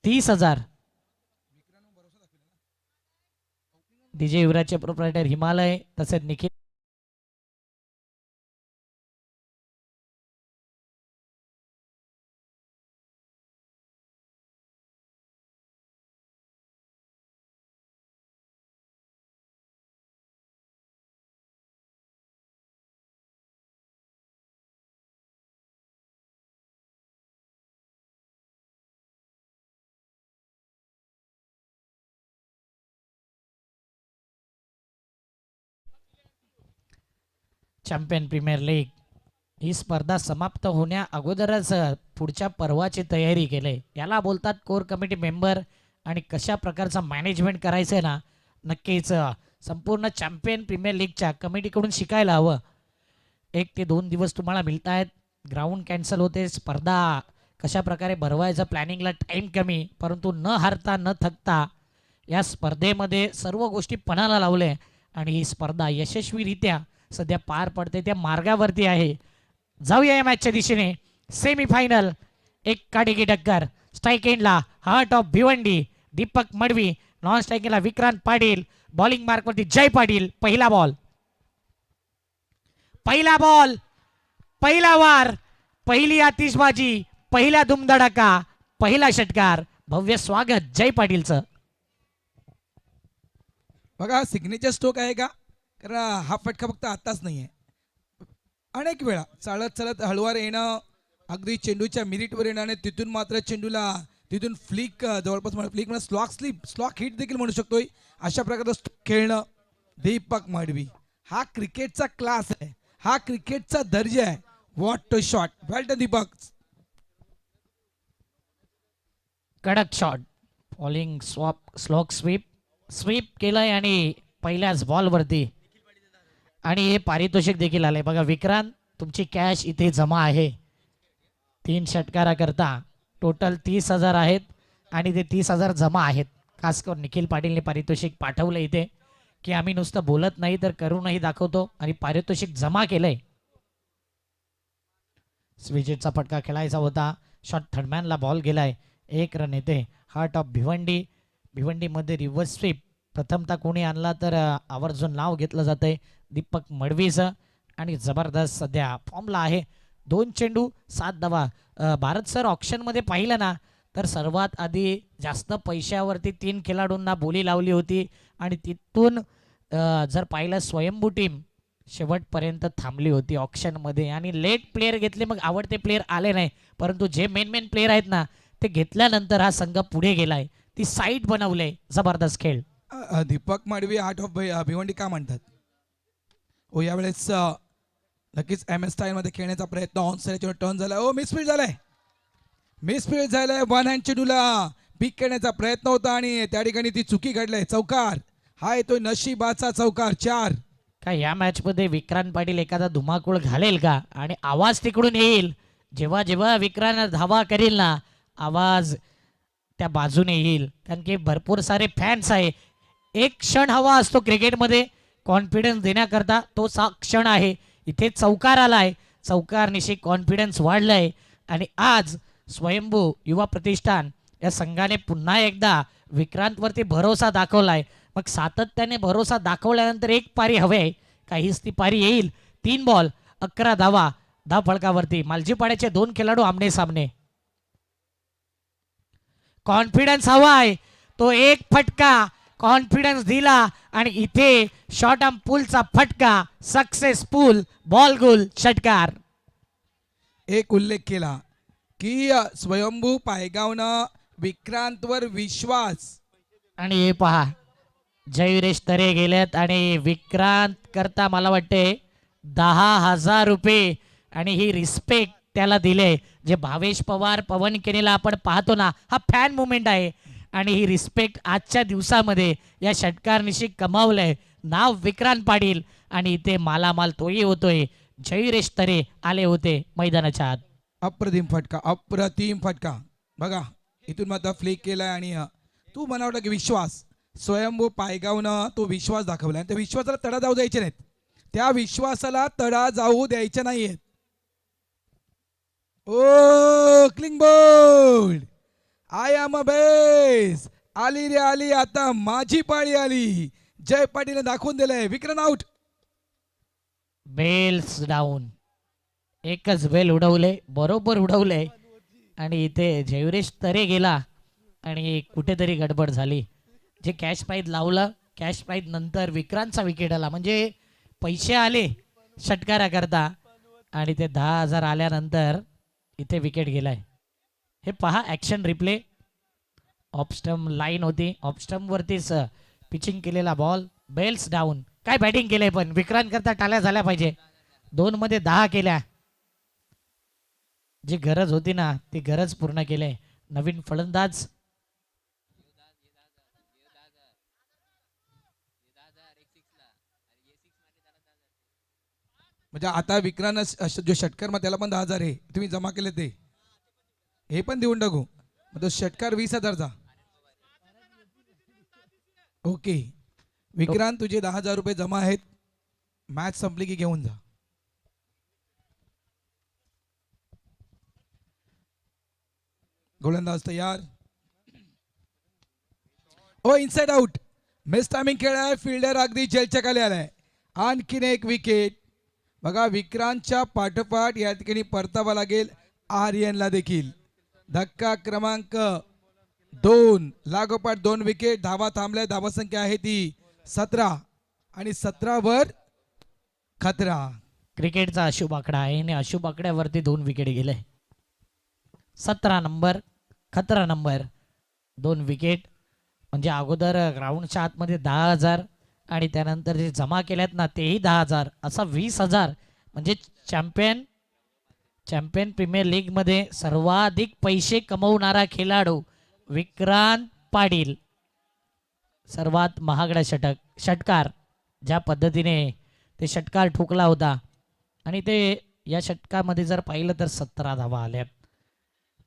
30,000. DJ युवराजचे proprietor Himalaya तसेच Nikhil champion premier league ही स्पर्धा समाप्त होण्या अगोदरच पुढच्या पर्वाची तयारी केली. याला बोलतात कोर कमिटी मेंबर. आणि कशा प्रकारचा मॅनेजमेंट करायचं आहे ना, नक्कीच संपूर्ण चॅम्पियन प्रीमियर लीगच्या कमिटीकडून शिकायला हवं. 1 ते 2 दिवस तुम्हाला मिळत आहेत. ग्राउंड कॅन्सल होते, स्पर्धा कशा प्रकारे भरवायचं प्लॅनिंगला टाईम कमी, परंतु न हारता न थकता या स्पर्धेमध्ये सर्व गोष्टी पणाला लावल्या आणि ही स्पर्धा यशस्वीरित्या सध्या पार पडते त्या मार्गावरती आहे. जाऊया या मॅचच्या दिशेने. सेमीफायनल, एक काडीकी टक्कर. स्ट्राईक एंडला heart of Bhiwandi Deepak Madvi, non स्ट्राईकिंगला विक्रांत पाटील, बॉलिंग मार्कवरती जय पाटील. पहिला बॉल, पहिला वार, पहिली आतिषबाजी, पहिला धुमधडाका, पहिला षटकार. भव्य स्वागत जय पाटीलचं. बघा सिग्नेचर स्ट्रोक आहे का, कारण हा फटका फक्त आताच नाही आहे, अनेक वेळा चालत चालत हळूवार येणं, अगदी चेंडूच्या मिरिटवर येणं आणि तिथून मात्र चेंडूला तिथून फ्लिक, जवळपास फ्लिक म्हणजे स्लॉक हिट देखील म्हणू शकतोय, अशा प्रकारचं खेळणं. दीपक मडवी, हा क्रिकेटचा क्लास आहे, हा क्रिकेटचा दर्जा आहे. What a shot, well done Deepak. कडक शॉट, बॉलिंग स्लॉक स्वीप केलंय आणि पहिल्याच बॉलवरती. आणि हे पारितोषिक देखील आलंय बघा. विक्रांत, तुमची कॅश इथे जमा आहे. 3 षटकाराकरता टोटल 30,000 आहेत आणि ते 30,000 जमा आहेत. खास करून निखिल पाटीलने पारितोषिक पाठवलं इथे, की आम्ही नुसतं बोलत नाही तर करूनही दाखवतो, आणि पारितोषिक जमा केलंय. स्विचचा फटका खेळायचा होता. शॉट थर्डमॅनला बॉल गेलाय. 1 रन येते. हार्ट ऑफ भिवंडीमध्ये रिव्हर्स स्वीप प्रथमतः कोणी आणला तर आवर्जून नाव घेतलं जातंय दीपक मडवीचं. आणि जबरदस्त सध्या फॉर्मला आहे. 2 चेंडू 7 धावा. भारत सर ऑप्शनमध्ये पाहिलं ना तर सर्वात आधी जास्त पैशावरती 3 खेळाडूंना बोली लावली होती, आणि तिथून जर पाहिलं स्वयंभू टीम शेवटपर्यंत थांबली होती ऑप्शनमध्ये, आणि लेट प्लेयर घेतले. मग आवडते प्लेयर आले नाही, परंतु जे मेन प्लेयर आहेत ना ते घेतल्यानंतर हा संघ पुढे गेलाय. ती साईट बनवलंय. जबरदस्त खेळ. दीपक मडवी आर्ट ऑफ भिवंडी का म्हणतात ओ, यावेळेस नक्कीच एम एस स्टाईल खेळण्याचा प्रयत्न, ऑन साइड टर्न झाला. ओ मिसफील्ड झालाय. वन हँड चेंडूला पिक करण्याचा प्रयत्न होता आणि त्या ठिकाणी ती चुकी घडलाय. चौकार, हा येतोय नशिबाचा चौकार. 4. काय या मॅच मध्ये विक्रांत पाटील एखादा धुमाकूळ घालेल का? आणि आवाज तिकडून येईल. जेव्हा जेव्हा विक्रांत धावा करेल ना, आवाज त्या बाजूने येईल, कारण की भरपूर सारे फॅन्स आहे. एक क्षण हवा असतो क्रिकेटमध्ये कॉन्फिडन्स देण्याकरता, तो क्षण आहे. इथे चौकार आलाय. चौकारनिशी कॉन्फिडन्स वाढलाय. आणि आज स्वयंभू युवा प्रतिष्ठान या संघाने पुन्हा एकदा विक्रांतवरती भरोसा दाखवलाय. मग सातत्याने भरोसा दाखवल्यानंतर एक पारी हवे, काहीच ती पारी येईल. 3 बॉल 11 धावा. धाव फळकावरती मालजीपाड्याचे 2 खेळाडू आमने सामने. कॉन्फिडन्स हवाय, तो एक फटका कॉन्फिडन्स दिला, आणि इथे शॉर्ट आर्म पुलचा फटका सक्सेसफुल. बॉल गोल, षटकार. एक उल्लेख केला की स्वयंभू पायगावनं विक्रांतवर विश्वास. आणि हे पहा, जयवीरेश तरे गेलेत आणि विक्रांत करता मला वाटते 10,000 रुपये, आणि ही रिस्पेक्ट त्याला दिले. जे भावेश पवार पवन केनेला आपण पाहतो ना, हा फॅन मुवमेंट आहे, आणि ही रिस्पेक्ट आजच्या दिवसामध्ये या षटकारनिशी कमावलंय. नाव विक्रांत पाटील, आणि इथे मालामाल तोही होतोय. जयवीरेश तरे आले होते मैदानाच्या आत. अप्रतिम फटका बघा. इथून मात्र फ्लिक केलाय आणि तू म्हणावं की विश्वास. स्वयंभू पायगावनं तो विश्वास दाखवला, आणि त्या विश्वासाला तडा जाऊ द्यायचे नाहीत. त्या विश्वासाला तडा जाऊ द्यायचे नाहीयेत. Oh clean bowled, I am a base. आली रे आली, आता माझी पाळी आली. जय पाटील दाखवून दिलंय. विक्रम आउट. Bells down. एकच बेल उडवले, बरोबर उडवले. आणि इथे जयवरेश तरे गेला आणि कुठेतरी गडबड झाली. जे कॅश प्राईज लावलं, कॅश प्राईज नंतर विक्रांतचा विकेट आला. म्हणजे पैसे आले षटकाराकरता आणि ते 10,000 आल्यानंतर इथे विकेट गेलाय. हे पहा ॲक्शन रिप्ले. ऑफस्टम लाईन होती, ऑफस्टमवरतीच पिचिंग केलेला बॉल. Bells down. काय बॅटिंग केलंय, पण विक्रांत करता टाळ्या झाल्या पाहिजे. 2 मध्ये 10 केल्या. जी गरज होती ना ती गरज पूर्ण केले. नवीन फलंदाज म्हणजे आता विक्रांत जो षटकार मग त्याला पण 10,000 आहे. तुम्ही जमा केले ते हे पण देऊन टाकू. मग तो षटकार 20,000चा. ओके विक्रांत, तुझे 10,000 रुपये जमा आहेत. मॅच संपली की घेऊन जा. गोलंदाज तयार. Oh inside out. Miss timing खेळाय. फिल्डर अगदी जेलच्या खाली आलाय. आणखीन एक विकेट. बघा विक्रांतच्या पाठोपाठ या ठिकाणी परतावा लागेल आर्यनला देखील. धक्का क्रमांक 2. लागोपाठ 2 विकेट. धावा थांबल्या. धावा संख्या आहे ती 17 आणि 17 वर खतरा. क्रिकेटचा अशुभ आकडा आहे आणि अशुभ आकड्यावरती 2 विकेट गेले. 17 नंबर, खतरा नंबर, 2 विकेट. म्हणजे अगोदर ग्राउंडच्या आतमध्ये 10,000 आणि त्यानंतर जे जमा केल्यात ना तेही 10,000, असा 20,000. म्हणजे चॅम्पियन प्रीमियर लीगमध्ये सर्वाधिक पैसे कमवणारा खेळाडू विक्रांत पाटील. सर्वात महागडा षटकार ज्या पद्धतीने ते षटकार ठोकला होता आणि ते या षटकामध्ये जर पाहिलं तर 17 धावा आल्यात.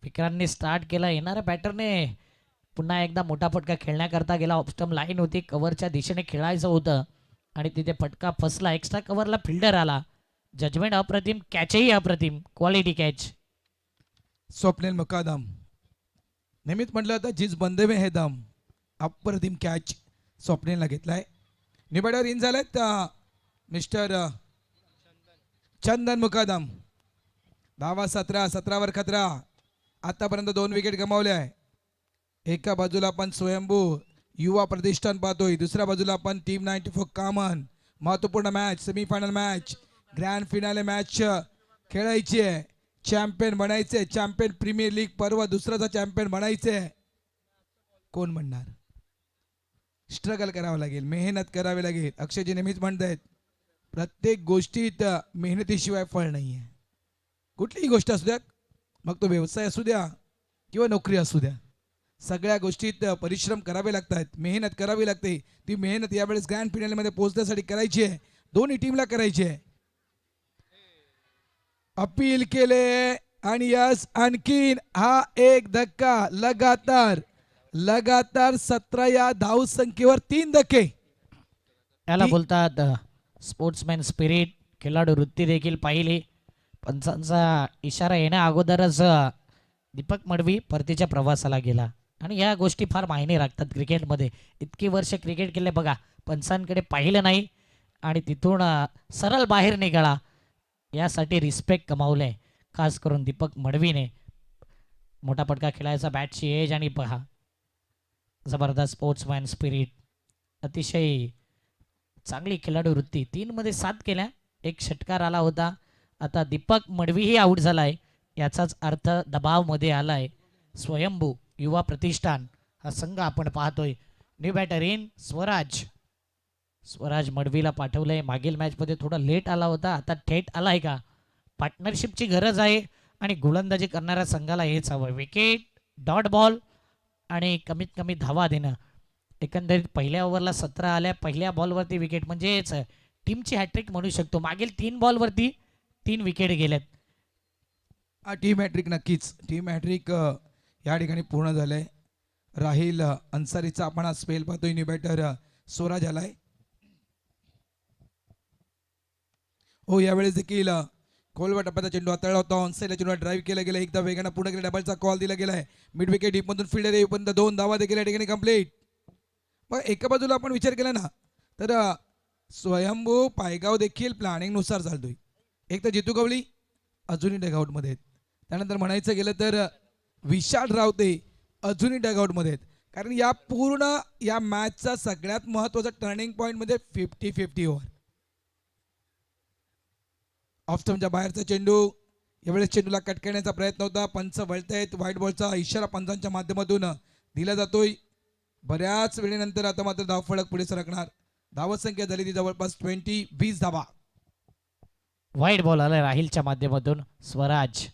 विक्रांतने स्टार्ट केला. येणाऱ्या बॅटरने पुन्हा एकदा मोठा फटका खेळण्याकरता गेला. ऑफस्टम लाईन होती, कव्हरच्या दिशेने खेळायचं होतं आणि तिथे फटका फसला. एक्स्ट्रा कव्हरला फिल्डर आला. जजमेंट अप्रतिम, कॅचही अप्रतिम, क्वालिटी कॅच. स्वप्नील मुकादम. नेहमीच म्हटलं होतं जिस बंदे में है दम. अप्रतिम कॅच स्वप्नीलला घेतलाय. निबॅडर इन झालेत मिस्टर चंदन मुकादम. धावा 17, 17 वर खतरा. आतापर्यंत 2 विकेट गमावले आहे. एका बाजूला आपण स्वयंभू युवा प्रतिष्ठान पाहतोय, दुसऱ्या बाजूला आपण टीम 94 कॉमन. महत्वपूर्ण match, semifinal match, grand finale match खेळायची आहे. चॅम्पियन बनायचे. चॅम्पियन प्रीमियर लीग पर्व दुसराचा चॅम्पियन बनायचे. कोण म्हणणार? स्ट्रगल करावं लागेल, मेहनत करावी लागेल. अक्षयजी नेहमीच म्हणतायत प्रत्येक गोष्टीत मेहनतीशिवाय फळ नाही आहे. कुठलीही गोष्ट असू द्या, मग तो व्यवसाय असू द्या किंवा नोकरी असू द्या, सगळ्या गोष्टीत परिश्रम करावे लागतात, मेहनत करावी लागते. ती मेहनत यावेळेस ग्रँड फिनालेमध्ये पोहोचण्यासाठी करायची आहे. दोन्ही टीमला करायची आहे. अपील केले आणि यस आणखीन हा एक धक्का. लगातार 17 या धाव संख्येवर 3 धक्के. याला बोलतात स्पोर्ट्समॅन स्पिरिट. खेळाडू वृत्ती देखील पाहिली. पंचांचा इशारा येण्या अगोदरच दीपक मडवी परतीच्या प्रवासाला गेला आणि या गोष्टी फार मायने राखतात क्रिकेटमध्ये. इतकी वर्ष क्रिकेट केले बघा, पंचांकडे पाहिलं नाही आणि तिथून सरळ बाहेर निघाला. यासाठी रिस्पेक्ट कमावले, खास करून दीपक मडवीने. मोठा फटका खेळायचा, बॅटची एज आणि पहा जबरदस्त स्पोर्ट्समॅन स्पिरिट. अतिशय चांगली खेळाडू वृत्ती. 3 मध्ये 7 केल्या. एक षटकार आला होता. आता दीपक मडवीही आऊट झालाय. याचाच अर्थ दबावमध्ये आलाय स्वयंभू युवा प्रतिष्ठान हा संघ आपण पाहतोय. न्यू बॅटर इन स्वराज मडवीला पाठवलंय. मागील मॅचमध्ये थोडा लेट आला होता, आता थेट आलाय का? पार्टनरशिपची गरज आहे आणि गोलंदाजी करणाऱ्या संघाला हेच हवं. विकेट, डॉट बॉल आणि कमीत कमी धावा देणं. एकंदरीत पहिल्या ओव्हरला 17 आल्या. पहिल्या बॉलवरती विकेट म्हणजेच टीमची हॅट्रिक म्हणू शकतो. मागील 3 बॉलवरती 3 विकेट गेल्यात. टीम हॅट्रिक नक्कीच. टीम हॅट्रिक या ठिकाणी पूर्ण झालंय. राहिल अन्सारीचा आपण हा स्पेल पाहतोय. न्यू बॅटर स्वराज आलाय. हो यावेळेस देखील खोलवर टप्प्याचा चेंडू हाताळला होता. ऑनसाईडला चेंडू ड्राईव्ह केला गेला. एकदा वेगानं पुढे गेला. डबलचा कॉल दिला गेलाय. मिड विकेट डीपमधून फिल्डर येईपर्यंत 2 धावा देखील या ठिकाणी कंप्लीट. मग एका बाजूला आपण विचार केला ना तर स्वयंभू पायगाव देखील प्लॅनिंगनुसार चालतोय. एक तर जितू गवळी अजूनही डगआउटमध्ये आहेत. त्यानंतर म्हणायचं गेलं तर विशाल रावते अजूनही डगआउटमध्ये आहेत. कारण या पूर्ण या मॅचचा सगळ्यात महत्त्वाचा टर्निंग पॉईंटमध्ये 50-50 ओव्हर. ऑफ स्टंपच्या बाहेरचा चेंडू यावेळेस चेंडूला कट करण्याचा प्रयत्न होता. पंच वळतायत. व्हाईट बॉलचा इशारा पंचांच्या माध्यमातून दिला जातोय. बऱ्याच वेळेनंतर आता मात्र धावफलक पुढे सरकणार. धावत संख्या झाली ती जवळपास 20 धावा. वाईट बॉल आलाय राहिलच्या माध्यमातून. स्वराज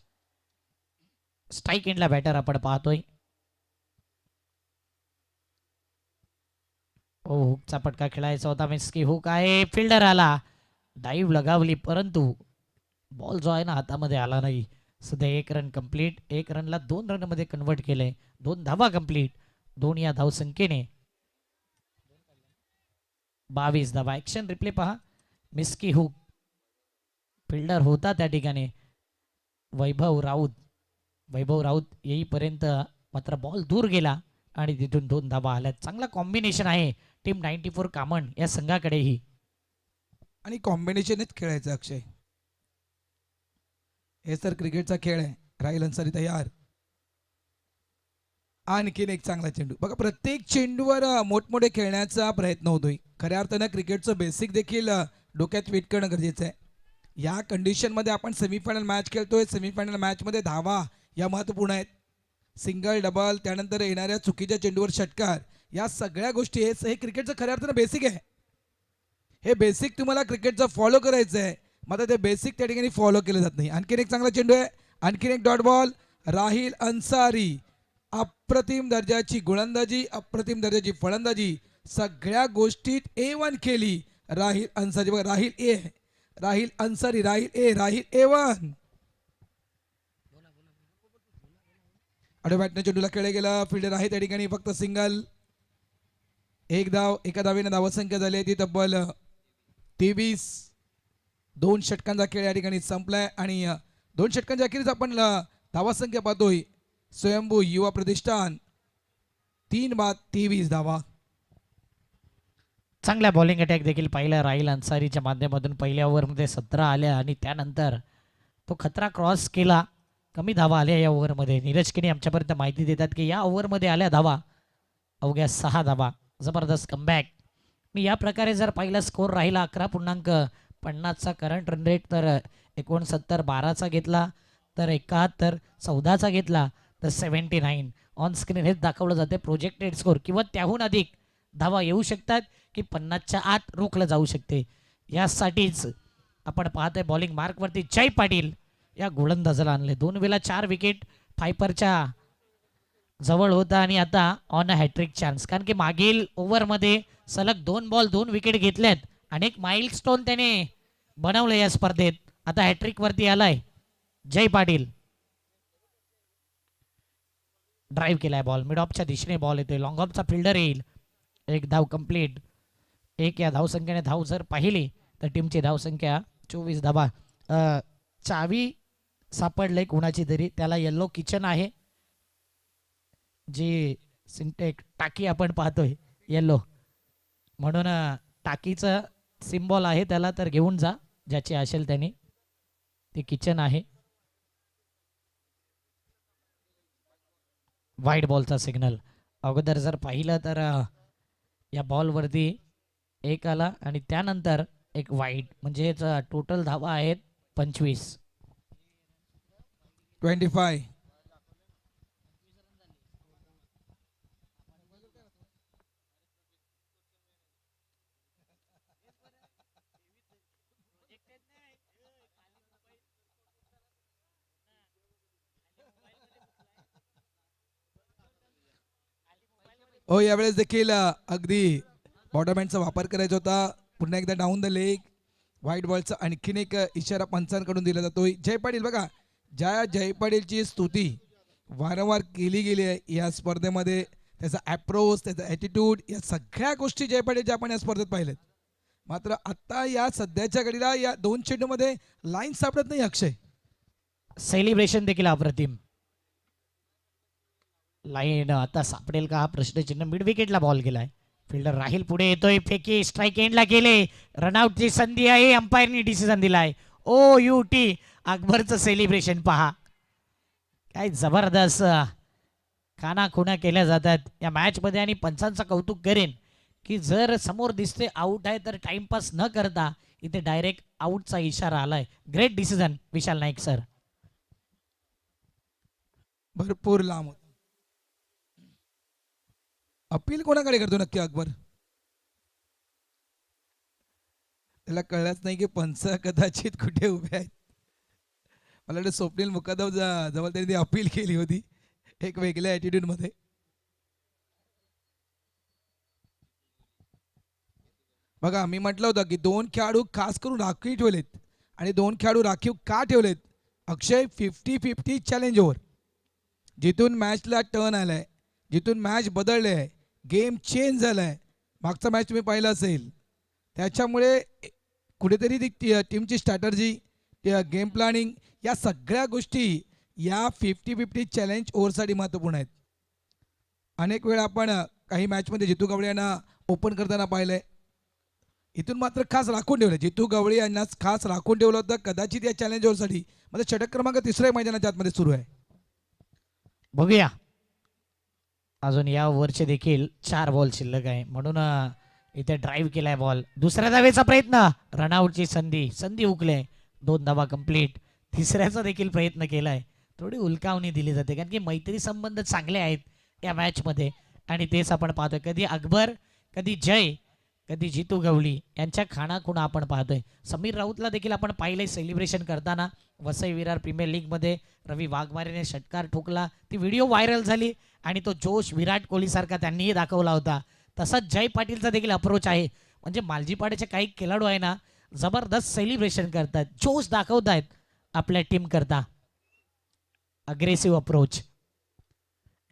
स्ट्राईक एंडला बॅटर आपण पाहतोय. ओ हुकचा पटका खेळायचा होता. मिस की हुक आहे. फिल्डर आला. डाईव्ह लगावली परंतु बॉल जो आहे ना हातामध्ये आला नाही. सध्या 1 रन कंप्लीट. 1 रनला 2 रनमध्ये कन्वर्ट केलंय. 2 धावा कंप्लीट. 2 या धावसंख्येने 22 धावा. ऍक्शन रिप्ले पहा. मिस्की हुक फिल्डर होता त्या ठिकाणी वैभव राऊत येईपर्यंत मात्र बॉल दूर गेला आणि तिथून 2 धावा आल्या. चांगला कॉम्बिनेशन आहे टीम 94 कामण या संघाकडेही. आणि कॉम्बिनेशनच खेळायचं अक्षय. हे तर क्रिकेटचा खेळ आहे. राहिल अन्सारी तयार. आणखीन एक चांगला चेंडू. बघा प्रत्येक चेंडूवर मोठमोठे खेळण्याचा प्रयत्न होतोय. खऱ्या अर्थानं क्रिकेटचं बेसिक देखील डोक्यात फिट करणं गरजेचं आहे. या कंडिशनमध्ये आपण सेमीफायनल मॅच खेळतोय. सेमीफायनल मॅचमध्ये धावा या महत्त्वपूर्ण आहेत. सिंगल डबल त्यानंतर येणाऱ्या चुकीच्या चेंडूवर षटकार या सगळ्या गोष्टी हे क्रिकेटचं खऱ्या अर्थानं बेसिक आहे. हे बेसिक तुम्हाला क्रिकेटचं फॉलो करायचं आहे. मात्र ते बेसिक त्या ठिकाणी फॉलो केलं जात नाही. आणखीन एक चांगला चेंडू आहे. आणखीन एक डॉट बॉल. राहिल अन्सारी अप्रतिम दर्जाची गोलंदाजी, अप्रतिम दर्जाची फलंदाजी, सगळ्या गोष्टीत A1 केली राहिल अन्सारी. बघा राहिल अन्सारी राहिल A1. अडो बॅटने चेंडूला खेळला गेला. फिल्डर आहे त्या ठिकाणी फक्त सिंगल. एक धाव. एका धावेने धावसंख्या झाली ती तब्बल 23. 2 षटकांचा खेळ या ठिकाणी संपलाय आणि 2 षटकांच्या अखेरीस आपण धावसंख्या पाहतोय. स्वयंभू युवा प्रतिष्ठान 3 बाद 23 धावा. चांगल्या बॉलिंग अटॅक देखील पाहिला राहिल अन्सारीच्या माध्यमातून. पहिल्या ओव्हरमध्ये 17 आल्या आणि त्यानंतर तो खतरा क्रॉस केला. कमी धावा आल्या या ओव्हरमध्ये. नीरज केनी आमच्यापर्यंत माहिती देतात की या ओव्हरमध्ये आल्या धावा अवघ्या 6 धावा. जबरदस्त कमबॅक. मी या प्रकारे जर पाहिला स्कोर राहिला 11.50चा करंट रन रेट, तर 69 12चा घेतला, तर 71 14चा घेतला, तर 79 ऑन स्क्रीन हेच दाखवलं जाते प्रोजेक्टेड स्कोर. किंवा त्याहून अधिक धावा येऊ शकतात की 50च्या आत रोखलं जाऊ शकते. यासाठीच आपण पाहतोय बॉलिंग मार्कवरती जय पाटील या गोलंदाजाला आणले. 2 वेळा 4 विकेट फायपरच्या जवळ होता आणि आता ऑन अ हॅट्रिक चान्स. कारण की मागील ओव्हरमध्ये सलग 2 बॉल 2 विकेट घेतल्यात. अनेक माइलस्टोन त्याने बनवले या स्पर्धेत. आता हॅट्रिक वरती आलाय जय पाटील. ड्राईव्ह केलाय बॉल. मिड ऑफच्या दिशेने बॉल येतोय. लॉंग ऑफचा फिल्डर येईल. 1 धाव कंप्लीट. 1 या धावसंख्येने धाव जर पाहिली तर टीमची धावसंख्या 24 धावा. चावी सापडले कुणाची तरी. त्याला येल्लो किचन आहे. जी सिंटेक टाकी आपण पाहतोय येल्लो, म्हणून टाकीचं सिम्बॉल आहे त्याला, तर घेऊन जा ज्याची असेल त्यांनी. ते किचन आहे. व्हाईट बॉलचा सिग्नल. अगोदर जर पाहिलं तर या बॉलवरती 1 आला आणि त्यानंतर 1 वाईट, म्हणजे टोटल धावा आहेत 25. 25. हो यावेळेस देखील अगदी बॉटम हँडचा वापर करायचा होता. पुन्हा एकदा डाऊन द लेग. व्हाईट बॉलचा आणखीन एक इशारा पंचांकडून दिला जातोय. जय पाटील बघा, ज्या जय पाटीलची स्तुती वारंवार केली गेली आहे या स्पर्धेमध्ये, त्याचा ॲप्रोच, त्याचा ॲटिट्यूड, या सगळ्या गोष्टी जय पाटीलच्या आपण या स्पर्धेत पाहिल्यात. मात्र आता या सध्याच्या घडीला या 2 चेंडूमध्ये लाईन सापडत नाही अक्षय. सेलिब्रेशन देखील अप्रतिम. लाईन आता सापडेल का हा प्रश्नचिन्ह. मिड विकेटला बॉल गेलाय. फिल्डर राहील पुढे येतोय. फेकी स्ट्राईक एंडला गेले. रनआउटची संधी आहे. अंपायरनी डिसिजन दिलाय. ओ यू टी. अकबरचं सेलिब्रेशन पहा. काय जबरदस्त खाना केल्या जातात या मॅच मध्ये. आणि पंचांचं कौतुक करेन की जर समोर दिसते आउट आहे तर टाइमपास न करता इथे डायरेक्ट आउटचा इशारा आलाय. ग्रेट डिसिजन विशाल नाईक सर. भरपूर लांब होता. अपील कोणाकडे करतो नक्की अकबर. त्याला कळलंच नाही की पंच कदाचित कुठे उभे आहेत. मला वाटतं स्वप्नील मुकादम जवळ त्यांनी अपील केली होती एक वेगळ्या ॲटिट्यूड मध्ये. बघा मी म्हटलं होतं की 2 खेळाडू खास करून राखीव ठेवलेत. आणि 2 खेळाडू राखीव का ठेवलेत अक्षय. 50-50 चॅलेंज ओव्हर. जिथून मॅचला टर्न आलाय, जिथून मॅच बदलले आहे, गेम चेंज झालाय. मागचा मॅच तुम्ही पाहिला असेल. त्याच्यामुळे कुठेतरी ती टीमची स्ट्रॅटर्जी, गेम प्लॅनिंग या सगळ्या गोष्टी या 50-50 चॅलेंज ओव्हरसाठी महत्त्वपूर्ण आहेत. अनेक वेळा आपण काही मॅचमध्ये जितू गवळी यांना ओपन करताना पाहिलंय. इथून मात्र खास राखून ठेवलं. जितू गवळी यांना खास राखून ठेवलं होतं कदाचित या चॅलेंज ओव्हरसाठी. म्हणजे षटक क्रमांक 3 मैदानाच्या आतमध्ये सुरू आहे. बघूया. अजून या ओव्हरचे देखील 4 बॉल शिल्लक आहे. म्हणून इथे ड्राईव्ह केलाय बॉल. दुसऱ्या धावेचा प्रयत्न. रनआउटची संधी हुकले. 2 धावा कंप्लीट. तिसऱ्याचा देखील प्रयत्न केलाय. थोडी उलकावणी दिली जाते कारण की मैत्री संबंध चांगले आहेत या मॅच मध्ये. आणि तेच आपण पाहतोय. कधी अकबर, कधी जय, कधी जितू गवळी यांच्या खाणाखुणा आपण पाहतोय. समीर राऊतला देखील आपण पाहिलंय सेलिब्रेशन करताना. वसई विरार प्रीमियर लीग मध्ये रवी वाघमारेने षटकार ठोकला. ती व्हिडिओ व्हायरल झाली आणि तो जोश विराट कोहली सारखा त्यांनीही दाखवला होता. तसाच जय पाटीलचा देखील अप्रोच आहे. म्हणजे मालजीपाड्याचे काही खेळाडू आहे ना जबरदस्त सेलिब्रेशन करतात, जोश दाखवतायत आपल्या टीम करता. Aggressive approach.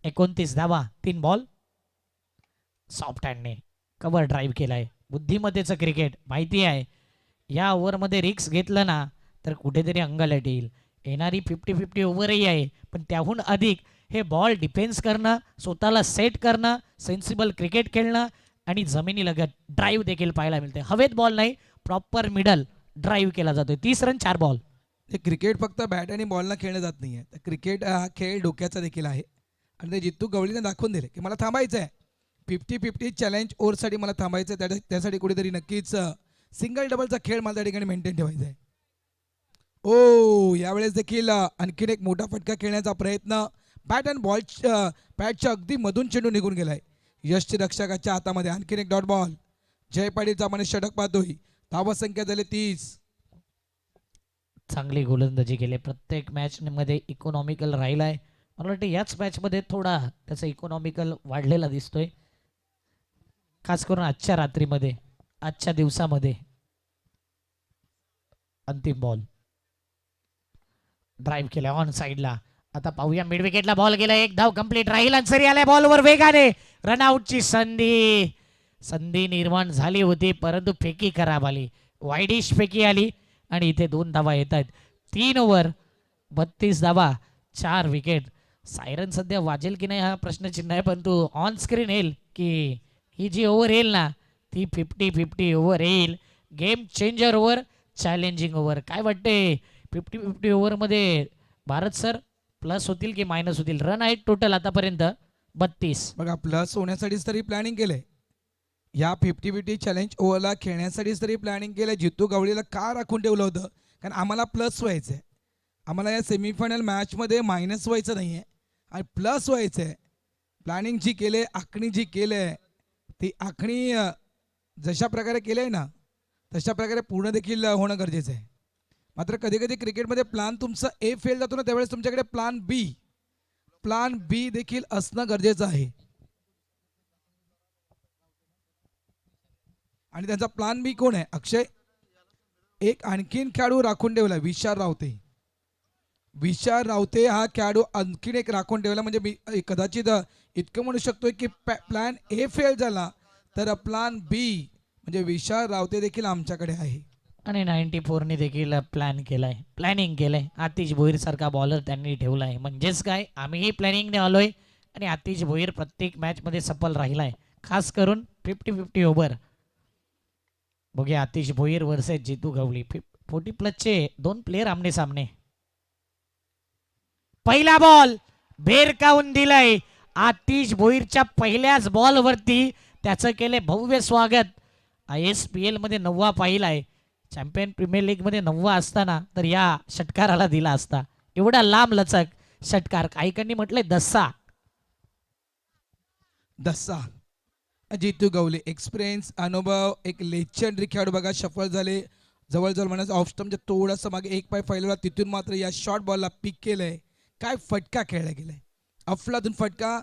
29 धावा 3 बॉल. सॉफ्ट हँडने कव्हर ड्राईव्ह केलाय. बुद्धिमत्तेचं क्रिकेट माहिती आहे. या ओव्हरमध्ये रिक्स घेतलं ना तर कुठेतरी अंगाला येईल. येणारी 50-50 ओव्हरही आहे पण त्याहून अधिक हे बॉल डिफेन्स करणं, स्वतःला सेट करणं, सेन्सिबल क्रिकेट खेळणं आणि जमिनीलगत ड्राईव्ह देखील पाहायला मिळते. हवेत बॉल नाही, प्रॉपर मिडल ड्राईव्ह केला जातोय. 30 रन 4 बॉल. हे क्रिकेट फक्त बॅट आणि बॉलला खेळलं जात नाही आहे. तर क्रिकेट हा खेळ डोक्याचा देखील आहे. आणि ते जितू गवळीने दाखवून दिले की मला थांबायचं आहे. 50-50 चॅलेंज ओव्हरसाठी मला थांबायचं आहे. त्यासाठी कुठेतरी नक्कीच सिंगल डबलचा खेळ मला त्या ठिकाणी मेंटेन ठेवायचा आहे. ओ यावेळेस देखील आणखीन एक मोठा फटका खेळण्याचा प्रयत्न. बॅट अँड बॉल बॅटच्या अगदी मधून चेंडू निघून गेलाय. यष्टी रक्षकाच्या हातामध्ये. आणखीन एक डॉट बॉल. जय पाटीलचा आपण षटक पाहतोय. धावा संख्या झाली 30. चांगली गोलंदाजी केली. प्रत्येक मॅच मध्ये इकॉनॉमिकल राहिलाय. मला वाटतं याच मॅच मध्ये थोडा त्याचा इकॉनॉमिकल वाढलेला दिसतोय. खास करून आजच्या रात्रीमध्ये, आजच्या दिवसामध्ये. अंतिम बॉल ड्राईव्ह केला ऑन साइडला. आता पाहूया मिड विकेटला बॉल गेला. 1 धाव कंप्लीट राहील. अन्सरी आलाय बॉलवर वेगाने. रनआउटची संधी निर्माण झाली होती परंतु फेकी खराब आली. वाईडिश फेकी आली आणि इथे 2 धावा येत आहेत. 3 ओव्हर 32 धावा 4 विकेट. सायरन सध्या वाजेल की नाही हा प्रश्नचिन्ह आहे परंतु ऑन स्क्रीन येईल की ही जी ओव्हर येईल ना ती 50-50 ओव्हर येईल. Game changer over, challenging over. काय वाटते 50-50 ओव्हरमध्ये भारत सर प्लस होतील की मायनस होतील? रन आहेत टोटल आतापर्यंत 32. बघा प्लस होण्यासाठीच तरी प्लॅनिंग केलंय. या 50-50 चॅलेंज ओव्हरला खेळण्यासाठीच तरी प्लॅनिंग केलं. जितू गवळीला का राखून ठेवलं होतं कारण आम्हाला प्लस व्हायचं आहे. आम्हाला या सेमीफायनल मॅचमध्ये मायनस व्हायचं नाही आहे आणि प्लस व्हायचं आहे. प्लॅनिंग जी केले, आखणी जी केली आहे ती आखणी जशा प्रकारे केली आहे ना तशा प्रकारे पूर्ण देखील होणं गरजेचं आहे. मात्र कधी कधी क्रिकेटमध्ये प्लॅन तुमचा ए फेल जातो ना त्यावेळेस तुमच्याकडे प्लॅन बी देखील असणं गरजेचं आहे. आणि त्यांचा प्लॅन बी कोण आहे अक्षय? एक आणखीन खेळाडू राखून ठेवला विशाल रावते हा खेळाडू आणखीन एक राखून ठेवला. म्हणजे मी कदाचित इतकं म्हणू शकतोय की प्लॅन ए फेल झाला तर प्लॅन बी म्हणजे विशाल रावते देखील आमच्याकडे आहे. आणि 94ने देखील प्लॅनिंग केलंय. आतिश भोईर सारखा बॉलर त्यांनी ठेवलाय. म्हणजेच काय, आम्हीही प्लॅनिंगने आलोय आणि आतिश भोईर प्रत्येक मॅचमध्ये सफल राहिलाय. खास करून 50-50 ओव्हर. बघूया आतिश भोईर वर्सेस जितू गवळी. 40 प्लसचे दोन प्लेयर आमने सामने. पहिला बॉल भेरकावून दिलाय. आतिश भोईरच्या पहिल्याच बॉल वरती त्याचं केले भव्य स्वागत. ISPL मध्ये 9वा पाहिलाय. चॅम्पियन प्रीमियर लीग मध्ये 9वा असताना तर या षटकाराला दिला असता. एवढा लांब लचक षटकार. काहीकांनी म्हटलंय दस्सा. जितू गवले एक्सपिरियन्स, अनुभव, एक लेजेंडरी खेळाडू बघा शफल झाले. जवळजवळ म्हणायचं ऑफ स्टंपच्या थोडासा मागे एक पाय फैलवला, तिथून मात्र या शॉर्ट बॉलला पिक केलंय. काय फटका खेळला गेलाय, अफलातून फटका.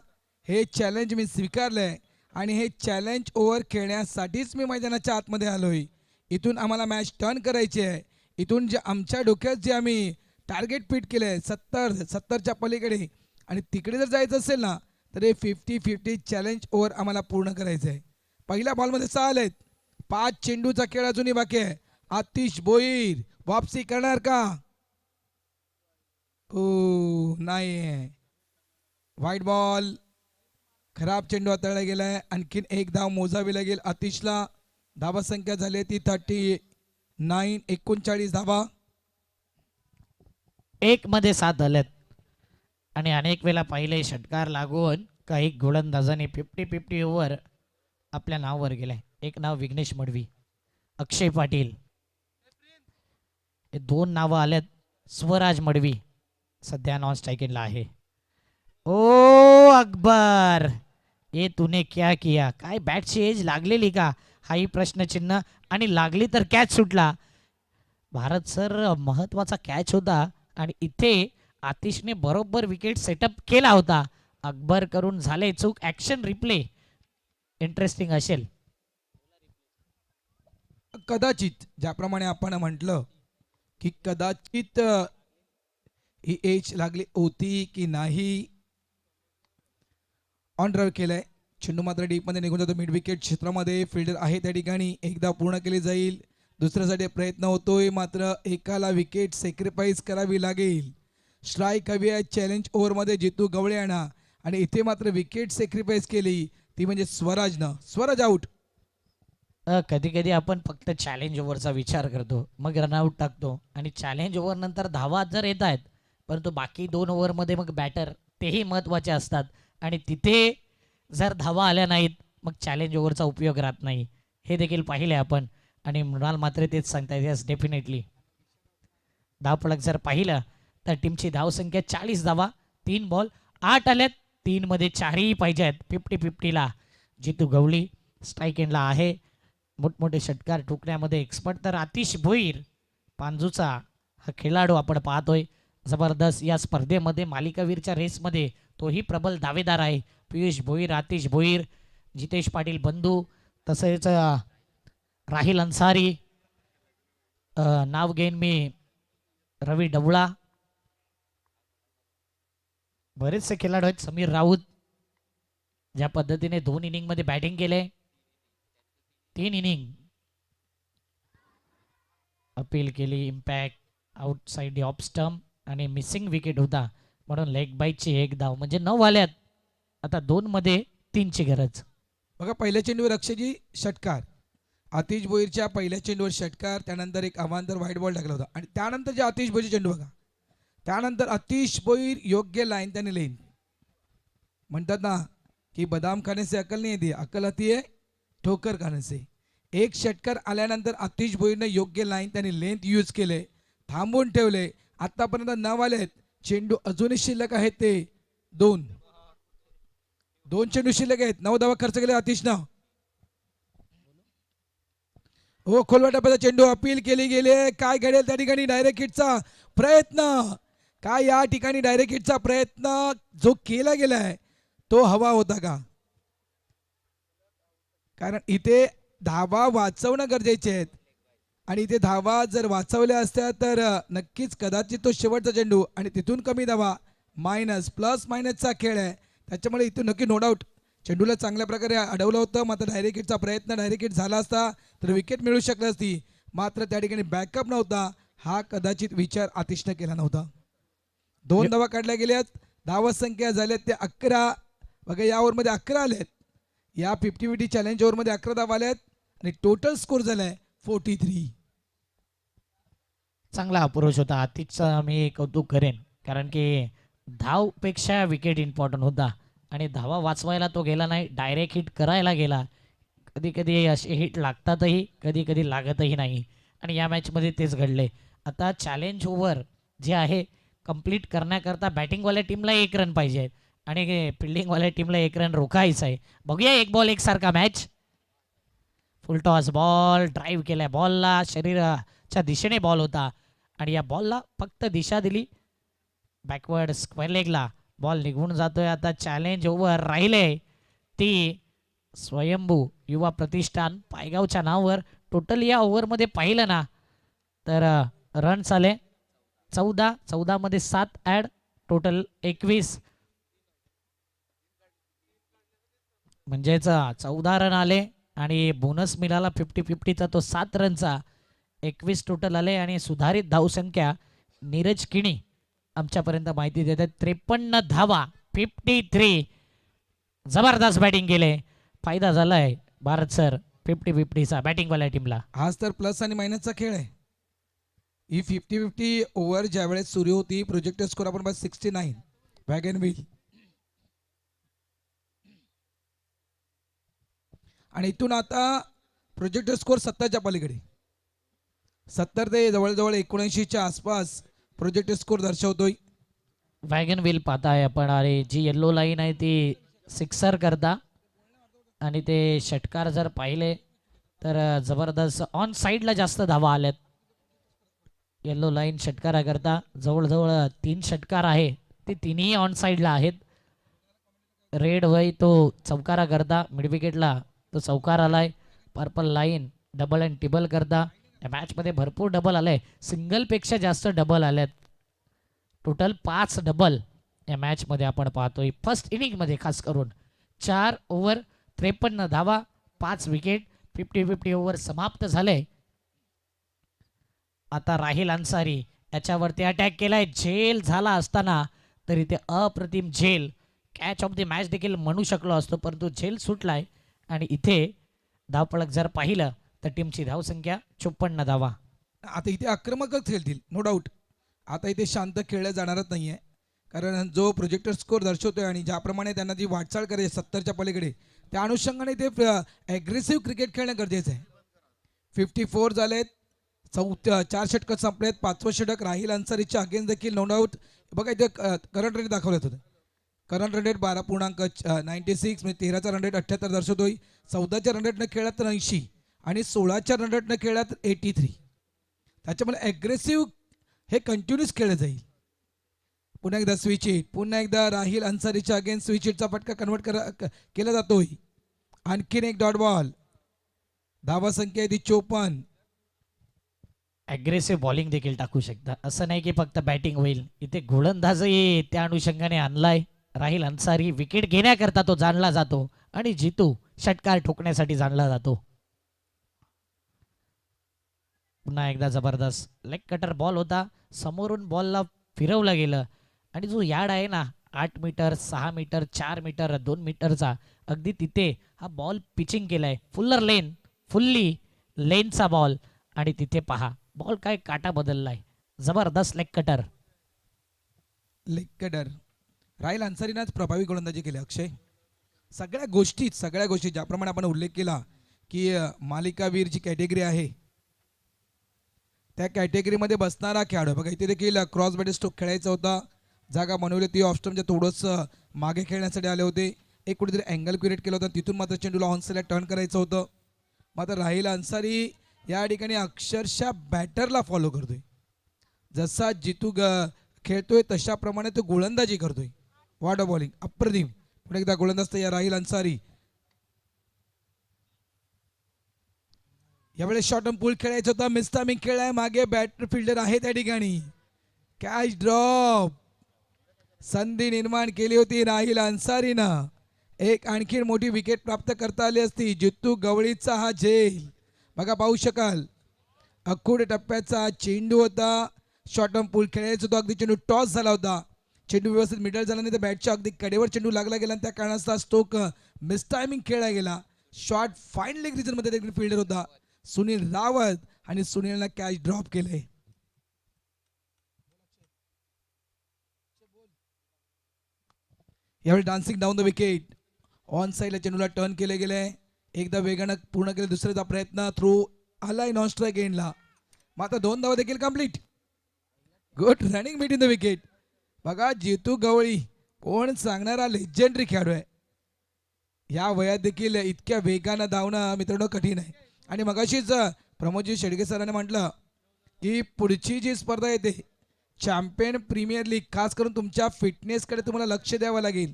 हे चॅलेंज मी स्वीकारलंय आणि हे चॅलेंज ओव्हर खेळण्यासाठीच मी मैदानाच्या आतमध्ये आलोय. इथून आम्हाला मॅच टर्न करायची आहे. इथून जे आमच्या डोक्यात जे आम्ही टार्गेट फिट केलं आहे 70च्या पलीकडे, आणि तिकडे जर जायचं असेल ना तर हे 50-50 चॅलेंज ओव्हर आम्हाला पूर्ण करायचं आहे. पहिल्या बॉलमध्ये 6 आलेत. 5 चेंडूचा खेळ अजूनही बाकी आहे. आतिश भोईर वापसी करणार का? ओ नाही, व्हाईट बॉल. खराब चेंडू हाताळला गेलाय. आणखीन एक धाव मोजावी लागेल आतिशला. धावा संख्या झाली ती 39. 39 धावा. 1 मध्ये 7 आलेत. आणि अनेक वेळा पाहिले षटकार लागून काही गोलंदाजांनी 50-50 ओव्हर आपल्या नावावर गेलाय. एक नाव विघ्नेश मडवी, अक्षय पाटील, हे 2 नावं आलेत. स्वराज मडवी सध्या नॉन स्ट्रायकिंगला आहे. ओ अकबर, ये तूने क्या किया? काय बॅटची एज लागलेली का? हाही प्रश्नचिन्ह. आणि लागली तर कॅच सुटला. भारत सर महत्वाचा कॅच होता आणि इथे आतिशने बरोबर विकेट सेटअप केला होता. अकबर करून झाले चूक. ॲक्शन रिप्ले इंटरेस्टिंग असेल. कदाचित ज्याप्रमाणे आपण म्हटलं की कदाचित ही एज लागली होती की नाही. ऑन ड्राईव्ह केलंय. चेंडू मात्र डीपमध्ये निघून जातो. मिड विकेट क्षेत्रामध्ये फिल्डर आहे त्या ठिकाणी. एकदा पूर्ण केली जाईल. दुसऱ्यासाठी प्रयत्न होतोय, मात्र एकाला विकेट सॅक्रिफाईस करावी लागेल. स्ट्राईक हवी आहे चॅलेंज ओव्हरमध्ये जितू गवळे आणा, आणि इथे मात्र विकेट सॅक्रिफाईस केली ती म्हणजे स्वराजनं. स्वराज आऊट. कधी कधी आपण फक्त चॅलेंज ओव्हरचा विचार करतो, मग रनआउट टाकतो. आणि चॅलेंज ओव्हर नंतर धावा जर येत आहेत, परंतु बाकी 2 ओव्हरमध्ये मग बॅटर तेही महत्त्वाचे असतात. आणि तिथे जर धावा आल्या नाहीत मग चॅलेंज ओव्हरचा उपयोग राहत नाही. हे देखील पाहिले आपण. आणि मृणाल मात्र तेच सांगतायत. यस, डेफिनेटली धावफलक जर पाहिलं तर टीमची धावसंख्या 40 धावा. 3 बॉल 8 आल्यात. 3 मध्ये 4ही पाहिजे आहेत. 50-50ला जितू गवळी स्ट्राईक एंडला आहे. मोठमोठे षटकार ठोकण्यामध्ये एक्सपर्ट तर आतिश भोईर पांजूचा हा खेळाडू आपण पाहतोय. जबरदस्त या स्पर्धेमध्ये मालिकावीरच्या रेसमध्ये तोही प्रबल दावेदार आहे. पियुष भोईर, आतिश भोईर, जितेश पाटील बंधू, तसेच राहिल अन्सारी, नाव घेईन मी रवी डवळा, बरेचसे खेळाडू आहेत. समीर राऊत ज्या पद्धतीने 2 इनिंगमध्ये बॅटिंग केले. 3 इनिंग अपील केली. इम्पॅक्ट आउटसाइड ऑफ स्टंप आणि मिसिंग विकेट होता म्हणून लेग बाईटची 1 धाव. म्हणजे 9 आल्यात. आता 2 मध्ये 3ची गरज. बघा पहिल्या चेंडूवर अक्षयजी षटकार. आतिश भोईरच्या पहिल्या चेंडूवर षटकार. त्यानंतर एक अवांतर व्हाईट बॉल टाकला होता. आणि त्यानंतर जे आतिश भोईरचे चेंडू बघा, त्यानंतर आतिश भोईर योग्य लाईन त्याने लेन. म्हणतात ना की बदाम खाने से अकल नहीं येते, अकल आती है ठोकर खाने से. एक षटकार आल्यानंतर आतिश भोईरने योग्य लाईन त्याने लेंथ यूज केले, थांबवून ठेवले. आतापर्यंत 9 आले आहेत. चेंडू अजूनही शिल्लक आहेत ते 2 चेंडू शिल्लक आहेत. 9 धावा खर्च केले आतिशनं. हो, खोलवा टप्प्याचा चेंडू अपील केली गेली. काय घडेल त्या ठिकाणी? डायरेक्ट हिटचा प्रयत्न. काय या ठिकाणी डायरेक्ट हिटचा प्रयत्न जो केला गेलाय तो हवा होता का? कारण इथे धावा वाचवणं गरजेचे आहेत, आणि इथे धावा जर वाचवल्या असत्या तर नक्कीच कदाचित तो शेवटचा चेंडू आणि तिथून कमी धावा, मायनस प्लस मायनसचा खेळ आहे. त्याच्यामुळे इथून नक्की नो डाऊट चेंडूला चांगल्या प्रकारे अडवलं होतं, मात्र डायरेक्ट हिटचा प्रयत्न डायरेक्ट हिट झाला असता तर विकेट मिळू शकली असती, मात्र त्या ठिकाणी बॅकअप नव्हता. हा कदाचित विचार आतिशनं केला नव्हता. 2 धावा काढल्या गेल्यात, धावा संख्या झाल्यात ते 11. बघा या ओव्हरमध्ये 11 आल्यात, या 50-50 चॅलेंज ओव्हरमध्ये 11 धावा आल्यात आणि टोटल स्कोर झालाय 43. चांगला अप्रोच होता आतिशचा, मी कौतुक करेन, कारण की धावपेक्षा विकेट इम्पॉर्टंट होता आणि धावा वाचवायला तो गेला नाही, डायरेक्ट हिट करायला गेला. कधी कधी असे हिट लागतातही, कधी कधी लागतही नाही आणि या मॅचमध्ये तेच घडले. आता चॅलेंज ओव्हर जे आहे कंप्लीट करण्याकरता बॅटिंगवाल्या टीमला 1 रन पाहिजे आणि फिल्डिंगवाल्या टीमला 1 रन रोखायचा आहे. बघूया 1 बॉल एकसारखा मॅच. फुल टॉस बॉल ड्राईव्ह केलाय, बॉलला शरीराच्या दिशेने बॉल होता आणि या बॉलला फक्त दिशा दिली बॅकवर्ड स्क्वेअर लेगला, बॉल निघून जातोय. आता चॅलेंज ओव्हर राहिले ती स्वयंभू युवा प्रतिष्ठान पायगावच्या नावावर. टोटल या ओव्हरमध्ये पाहिलं ना तर रन्स आले 14, 14 मध्ये 7 ॲड, टोटल 21, म्हणजेच 14 रन आले आणि बोनस मिळाला 50-50चा, तो 7 रनचा. 21 टोटल आले आणि सुधारित धावसंख्या नीरज किणी आमच्यापर्यंत माहिती देतात 53 धावा, 53. जबरदस्त बॅटिंग केले, फायदा झालाय भारत सर 50-50चा बॅटिंगवाल्या टीमला. आज तर प्लस आणि मायनसचा खेळ आहे. ही 50-50 ओव्हर ज्यावेळेस सुरू होती, प्रोजेक्टेड स्कोर आपण 69 वॅगन व्हील, आणि इथून आता प्रोजेक्टेड स्कोर 70च्या पलीकडे, 70 ते जवळजवळ 79च्या आसपास प्रोजेक्टेड स्कोर दर्शवतोय. वॅगन व्हील पाहताय आपण आणि जी येल्लो लाईन आहे ती सिक्सर करता आणि ते षटकार जर पाहिले तर जबरदस्त ऑन साईडला जास्त धावा आल्यात. येल्लो लाईन षटकारा करता जवळजवळ 3 षटकार आहे, ते तिन्ही ऑन साईडला आहेत. रेड वय तो चौकारा करता, मिड विकेटला तो चौकार आलाय. पर्पल लाईन डबल अँड टिबल करता. या मॅचमध्ये भरपूर डबल आलाय, सिंगलपेक्षा जास्त डबल आल्यात, टोटल 5 डबल या मॅचमध्ये आपण पाहतोय. फर्स्ट इनिंगमध्ये खास करून 4 ओव्हर 53 धावा 5 विकेट, 50-50 ओव्हर समाप्त झाले. आता राहिल अन्सारी याच्यावरती अटॅक केलाय, झेल झाला असताना तरी ते अप्रतिम झेल, कॅच ऑफ द मॅच देखील म्हणू शकलो असतो, परंतु झेल सुटलाय आणि इथे धावपळक जर पाहिलं तर टीमची धावसंख्या 54 धावा. आता इथे आक्रमकच खेळतील नो डाऊट. आता इथे शांत खेळलं जाणारच नाहीये, कारण जो प्रोजेक्टर स्कोर दर्शवतोय आणि ज्याप्रमाणे त्यांना जी वाटचाल करायची 70च्या पलीकडे, त्या अनुषंगाने ते ॲग्रेसिव्ह क्रिकेट खेळणं गरजेचं आहे. 54 झालेत, 4 षटकं संपलेत, 5वं षटक राहिल अन्सारीच्या अगेन्स्ट देखील नो डाऊट. बघा इथे करंट रेट दाखवलं होतं, करंट रन रेट 12.96 म्हणजे 13चा रन रेट 78 दर्शवतोय. 14च्या रन रेटनं खेळात तर 80 आणि 16च्या रन रेटनं खेळात 83. त्याच्यामुळे ॲग्रेसिव्ह हे कंटिन्यूस खेळलं जाईल. पुन्हा एकदा स्विच हिट, पुन्हा एकदा राहिल अन्सारीच्या अगेन्स्ट स्विच हिटचा फटका कन्वर्ट केला जातोय. आणखीन एक डॉट बॉल, धावा संख्या आहे ती 54. ॲग्रेसिव्ह बॉलिंग देखील टाकू शकता, असं नाही की फक्त बॅटिंग होईल. इथे गोलंदाजही त्या अनुषंगाने आणलाय. राहिल अन्सारी विकेट घेण्याकरता तो जाणला जातो आणि जितू षटकार ठोकण्यासाठी जाणला जातो. पुन्हा एकदा जबरदस्त लेग कटर बॉल होता, समोरून बॉलला फिरवलं गेलं आणि जो यार्ड आहे ना 8 मीटर 6 मीटर 4 मीटर 2 मीटरचा, अगदी तिथे हा बॉल पिचिंग केलाय. फुल्लर लेन, फुल्ली लेनचा बॉल आणि तिथे पहा बॉल काय काटा बदललाय. जबरदस्त लेग कटर. लेग कटर राहिल अन्सारीनं प्रभावी गोलंदाजी केली. अक्षय सगळ्या गोष्टी ज्याप्रमाणे आपण उल्लेख केला की मालिकावीर जी कॅटेगरी आहे त्या कॅटेगरीमध्ये बसणारा खेळाडू, बघा इथे देखील क्रॉस बॅट स्ट्रोक खेळायचा होता, जागा बनवली ती ऑफस्टमच्या थोडंसं मागे खेळण्यासाठी आले होते. एक कुठेतरी अँगल क्रिएट केला होता, तिथून मात्र चेंडूला ऑन साईडला टर्न करायचं होतं. मात्र राहिल अन्सारी या ठिकाणी अक्षरशः बॅटरला फॉलो करतोय, जसा जितू खेळतोय तशाप्रमाणे तो गोलंदाजी करतोय. वॉट अ बॉलिंग, अप्रतिम. पुन्हा एकदा गोलंदाज या राहिल अन्सारी. यावेळेस शॉर्ट अँड पुल खेळायचं होता, मिस टायमिंग खेळाय, मागे बॅटर फिल्डर आहे त्या ठिकाणी. कॅच ड्रॉप, संधी निर्माण केली होती राहिल अन्सारीनं. एक आणखी मोठी विकेट प्राप्त करता आली असती. जित्तू गवळीचा हा झेल बघा पाहू शकाल. अखूड टप्प्याचा चेंडू होता. शॉर्ट ऑन पूल खेळायचा होता. अगदी चेंडू टॉस झाला होता. चेंडू व्यवस्थित मिडल झाला नाही तर बॅटच्या अगदी कडेवर चेंडू लागला गेला आणि त्या कारणास्तव स्टोक मिस टायमिंग खेळला गेला. शॉट फाईन लेग रिजन मध्ये देखील फिल्डर होता सुनील रावत आणि सुनीलनं कॅच ड्रॉप केले. यावेळी dancing down the wicket on साईडला चेंडूला टर्न केले गेले. एकदा वेगानं पूर्ण केले. दुसऱ्याचा प्रयत्न थ्रू आलाय नॉन स्ट्राईक एंडला. मात्र 2 धावा देखील complete. Good running mid in the wicket. बघा जितू गवळी कोण सांगणारा लेजेंडरी खेळाडू आहे. या वयात देखील इतक्या वेगानं धावणं मित्रांनो कठीण आहे. आणि मगाशीच प्रमोदजी शेडगे सरांनी म्हटलं की पुढची जी स्पर्धा येते चॅम्पियन प्रीमियर लीग खास करून तुमच्या फिटनेसकडे तुम्हाला लक्ष द्यावं लागेल.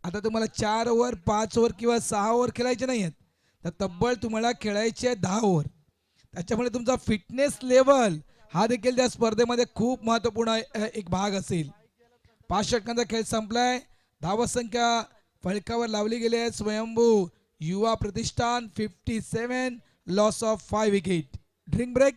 आता तुम्हाला 4 ओव्हर 5 ओव्हर किंवा 6 ओव्हर खेळायचे नाही आहेत तर तब्बल तुम्हाला खेळायचे 10 ओव्हर. त्याच्यामुळे तुमचा फिटनेस लेवल हा देखील त्या स्पर्धेमध्ये खूप महत्त्वपूर्ण एक भाग असेल. 5 षटकांचा खेळ संपलाय. धावसंख्या फलकावर लावली गेली आहे. Swayambhu Yuva Pratishthan 57 loss of 5 wicket. Drink break.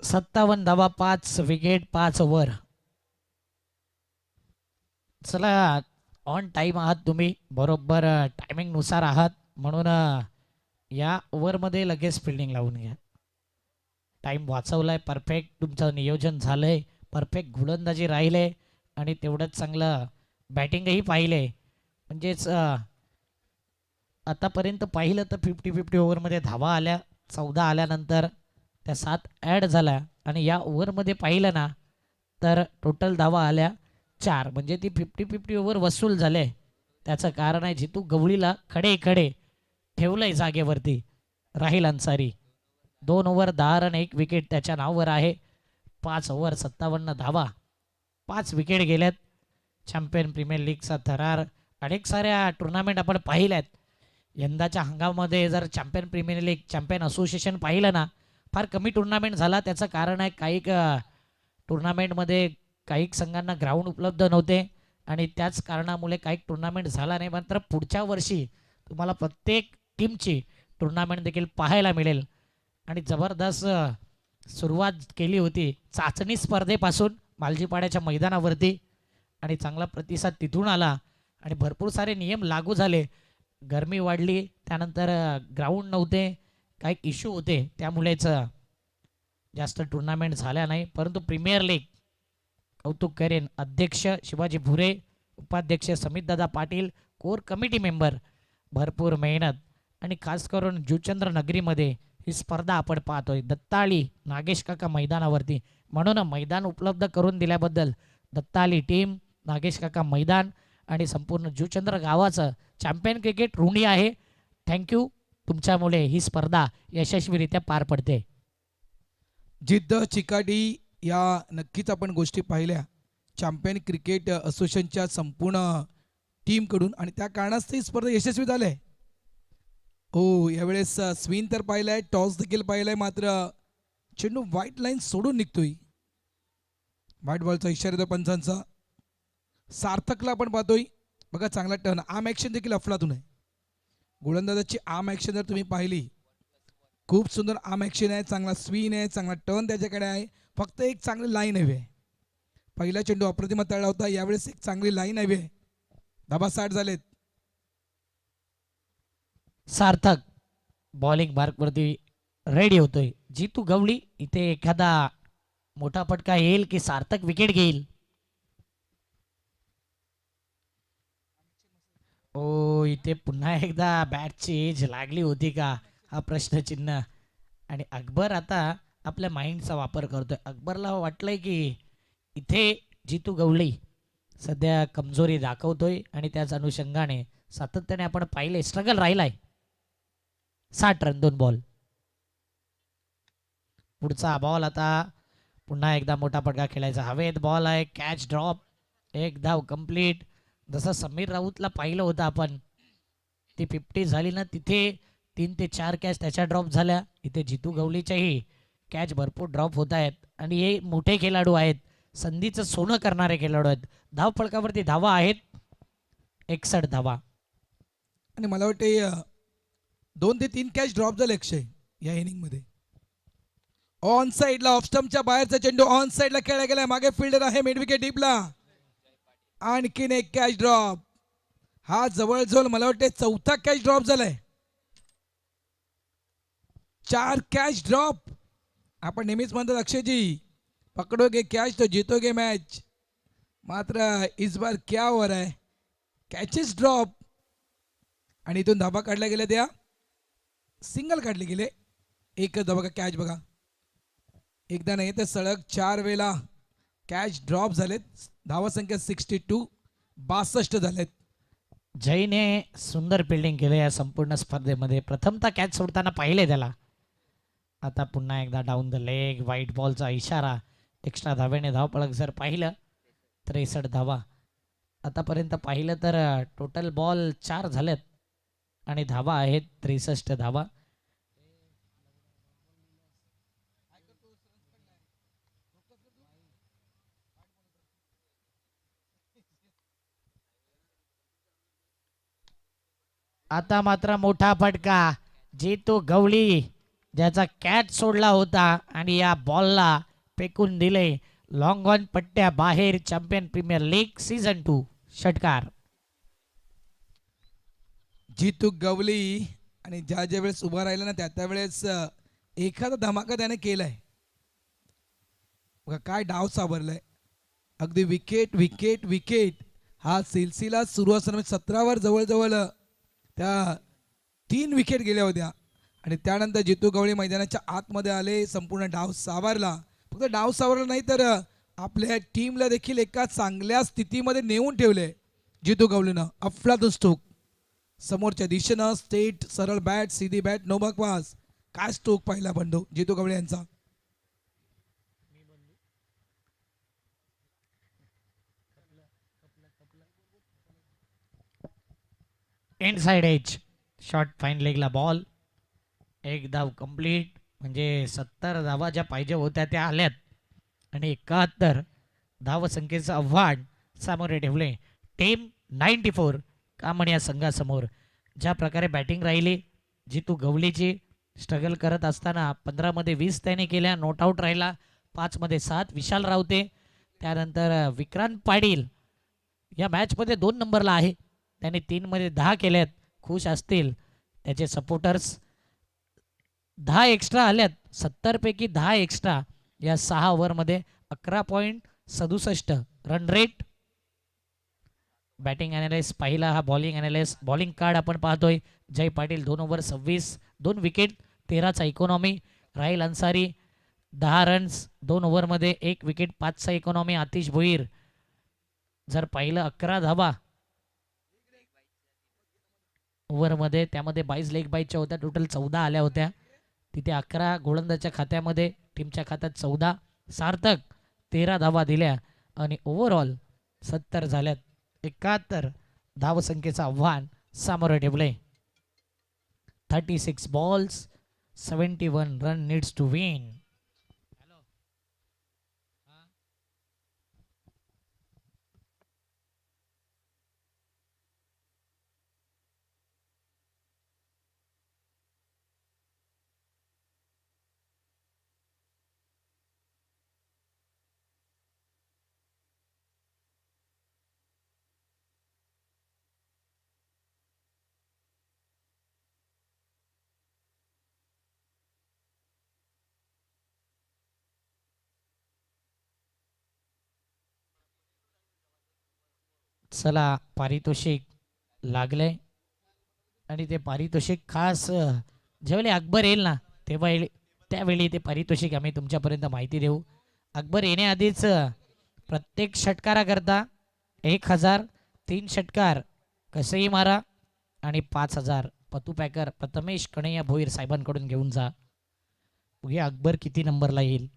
सत्तावन्न धावा 5 विकेट 5 ओव्हर. चला ऑन टाइम आहात तुम्ही बरोबर टायमिंग नुसार आहात म्हणून या ओव्हरमध्ये लगेच फिल्डिंग लावून घ्या. टाइम वाचवलाय. परफेक्ट तुमचं नियोजन झालंय. परफेक्ट गोलंदाजी राहिले आणि तेवढंच चांगलं बॅटिंगही पाहिले. म्हणजेच आतापर्यंत पाहिलं तर 50-50 ओव्हरमध्ये धावा आल्या 14 आल्यानंतर त्या 7 ॲड झाल्या आणि या ओव्हरमध्ये पाहिलं ना तर टोटल धावा आल्या 4 म्हणजे ती 50-50 ओव्हर वसूल झाले. त्याचं कारण आहे जितू गवळीला खडे खडे ठेवलंय जागेवरती. राहिल अन्सारी 2 ओव्हर 10 रन 1 विकेट त्याच्या नावावर आहे. 5 ओव्हर 57 धावा 5 विकेट गेल्यात. चॅम्पियन प्रीमियर लीगचा थरार अनेक साऱ्या टुर्नामेंट आपण पाहिल्यात. यंदाच्या हंगामामध्ये जर champion premier league champion association पाहिलं ना फार कमी टुर्नामेंट झाला. त्याचं कारण आहे काही टुर्नामेंटमध्ये काही संघांना ग्राउंड उपलब्ध नव्हते आणि त्याच कारणामुळे काही टुर्नामेंट झाला नाही. मात्र पुढच्या वर्षी तुम्हाला प्रत्येक टीमची टुर्नामेंट देखील पाहायला मिळेल. आणि जबरदस्त सुरुवात केली होती चाचणी स्पर्धेपासून मालजीपाड्याच्या मैदानावरती आणि चांगला प्रतिसाद तिथून आला आणि भरपूर सारे नियम लागू झाले. गरमी वाढली त्यानंतर ग्राउंड नव्हते काही इश्यू होते त्यामुळेच जास्त टुर्नामेंट झाल्या नाही. परंतु प्रीमियर लीग कौतुक करेन अध्यक्ष शिवाजी भुरे, उपाध्यक्ष समितदादा पाटील, कोर कमिटी मेंबर भरपूर मेहनत आणि खास करून जुचंद्र नगरीमध्ये ही स्पर्धा आपण पाहतोय दत्ताळी नागेश काका मैदानावरती. म्हणून मैदान उपलब्ध करून दिल्याबद्दल दत्ताळी टीम, नागेश काका मैदान आणि संपूर्ण जुचंद्र गावाचं चॅम्पियन क्रिकेट ऋणी आहे. थँक्यू. तुमच्यामुळे ही स्पर्धा यशस्वीरित्या पार पडते. जिद्द चिकाटी या नक्कीच आपण गोष्टी पाहिल्या चॅम्पियन क्रिकेट असोसिएशनच्या संपूर्ण टीमकडून आणि त्या कारणास्तव ही स्पर्धा यशस्वी झाली आहे. हो यावेळेस स्विन तर पाहिलाय टॉस देखील पाहिलाय मात्र चेंडू व्हाईट लाईन सोडून निघतोय. व्हाईट बॉलचा इशारा येतो पंचांचा. सार्थकला आपण पाहतोय बघा चांगला टर्न. आर्म ॲक्शन देखील अफलातून आहे. गोलंदाजाची आर्म ॲक्शन जर तुम्ही पाहिली खूप सुंदर आर्म ॲक्शन आहे. चांगला स्विन आहे. चांगला टर्न त्याच्याकडे आहे. फक्त एक चांगली लाईन हवी आहे. पहिला चेंडू अप्रतिम तळला होता. यावेळेस एक चांगली लाईन हवी आहे. धाबा 60 झालेत. सार्थक बॉलिंग मार्कवरती रेडी होतोय. जितू गवळी इथे एखादा मोठा फटका येईल की सार्थक विकेट घेईल. ओ इथे पुन्हा एकदा बॅटची एज लागली होती का हा प्रश्नचिन्ह. आणि अकबर आता आपल्या माइंडचा वापर करतोय. अकबरला वाटलंय की इथे जितू गवळी सध्या कमजोरी दाखवतोय आणि त्याच अनुषंगाने सातत्याने आपण पाहिले स्ट्रगल राहिलाय. 60 रन 2 बॉल. पुढचा बॉल आता पुन्हा एकदा मोठा फटका खेळायचा. हवेत बॉल आहे. Catch drop. एक धाव कंप्लीट. जसं समीर राऊतला पाहिलं होतं आपण ती 50 झाली ना तिथे 3 ते 4 कॅच त्याच्या ड्रॉप झाल्या. इथे जितू गवळीच्याही कॅच भरपूर ड्रॉप होत आहेत आणि हे मोठे खेळाडू आहेत, संधीचं सोनं करणारे खेळाडू आहेत. धाव फलकावरती धावा आहेत 61 धावा. आणि मला वाटते 2 ते 3 कॅच ड्रॉप झाले अक्षय या इनिंगमध्ये. ऑन साईडला ऑफ स्टंपच्या बाहेरचा चेंडू ऑन साईडला खेळला गेला. मागे फिल्डर आहे मिड विकेट डीपला. आणखीन एक कॅच ड्रॉप. हा जवळजवळ मला वाटते 4था कॅच ड्रॉप झालाय. 4 कॅच ड्रॉप. आपण नेहमीच म्हणतात अक्षयजी, पकडोगे कॅच तो जीतोगे मॅच. मात्र इस बार क्या हो रहा है, कॅचेस ड्रॉप. आणि इथून धाबा काढल्या गेल्या, त्या सिंगल काढले गेले. एकच धाबा कॅच बघा, एकदा नाही तर सलग 4 वेळा कॅच ड्रॉप झालेत. धावा संख्या 62 झालेत. जयने सुंदर फिल्डिंग केलं या संपूर्ण स्पर्धेमध्ये. प्रथमतः कॅच सोडताना पाहिले त्याला. आता पुन्हा एकदा डाऊन द लेग, व्हाईट बॉलचा इशारा. एक्स्ट्रा धाव्याने धावपळक जर पाहिलं 63 धावा. आतापर्यंत पाहिलं तर टोटल बॉल 4 झालेत आणि धावा आहेत 63 धावा. आता मात्र मोठा फटका. जितू गवळी ज्याचा कॅच सोडला होता आणि या बॉलला फेकून दिले लॉंग ऑन पट्ट्या बाहेर. चॅम्पियन प्रीमियर लीग सीझन 2 षटकार. जितू गवली आणि ज्या ज्या वेळेस उभा राहिला ना त्या वेळेस एखादा धमाका त्याने केलाय बघा. काय डाव सावरलाय. अगदी विकेट विकेट विकेट हा सिलसिला सुरू असताना 17वर जवळजवळ त्या 3 विकेट गेल्या होत्या. आणि त्यानंतर जितू गवळी मैदानाच्या आतमध्ये आले, संपूर्ण डाव सावरला. फक्त डाव सावरला नाही तर आपल्या टीमला देखील एका चांगल्या स्थितीमध्ये नेऊन ठेवले जितू गवळीनं. अफलातून स्ट्रोक समोरच्या दिशेनं, स्टेट सरळ बॅट, सीधी बॅट, नो बकवास. काय स्ट्रोक पाहिला बंडू जितू गवळी यांचा. End side edge short fine लेगला बॉल. एक धाव कंप्लीट. म्हणजे 70 धावा ज्या पाहिजे होत्या त्या आल्यात आणि 71 धावसंख्येचं आव्हान सामोरे ठेवले टीम 94 कामण या संघासमोर. ज्या प्रकारे बॅटिंग राहिली जितू गवळीची, स्ट्रगल करत असताना 15 मध्ये 20 त्याने केल्या, नॉट आऊट राहिला. 5 मध्ये 7 विशाल रावते. त्यानंतर विक्रांत पाटील या मॅचमध्ये 2 नंबरला आहे. त्याने 3 मध्ये 10 केल्यात. खुश असतील त्याचे सपोर्टर्स. 10 एक्स्ट्रा आल्यात. 70 पैकी 10 एक्स्ट्रा या 6 ओव्हरमध्ये. 11.67 रन रेट. बॅटिंग ॲनालिस्ट पाहिला हा बॉलिंग ॲनालिस्ट. बॉलिंग कार्ड आपण पाहतोय. जय पाटील 2 ओव्हर 26, 2 विकेट, 13चा इकॉनॉमी. राहिल अन्सारी 10 रन्स 2 ओव्हरमध्ये, 1 विकेट, 5चा इकॉनॉमी. आतिश भोईर जर पाहिलं 11 धावा ओव्हरमध्ये, त्यामध्ये 22 लेग बाईच्या होत्या. टोटल 14 आल्या होत्या. तिथे 11 गोलंदाजच्या खात्यामध्ये, टीमच्या खात्यात 14. सार्थक 13 धावा दिल्या आणि ओव्हरऑल 70 झाल्यात. 71 धावसंख्येचं आव्हान सामोरे ठेवले. 36 balls 71 run needs to win. चला पारितोषिक लागले आणि ते पारितोषिक खास ज्यावेळी अकबर येईल ना तेव्हा त्यावेळी ते पारितोषिक आम्ही तुमच्यापर्यंत माहिती देऊ. अकबर येण्याआधीच प्रत्येक षटकाराकरता 1000, 3 षटकार कसेही मारा आणि 5000 पतू पॅकर प्रथमेश कणैया भोईर साहेबांकडून घेऊन जा. बघूया अकबर किती नंबरला येईल.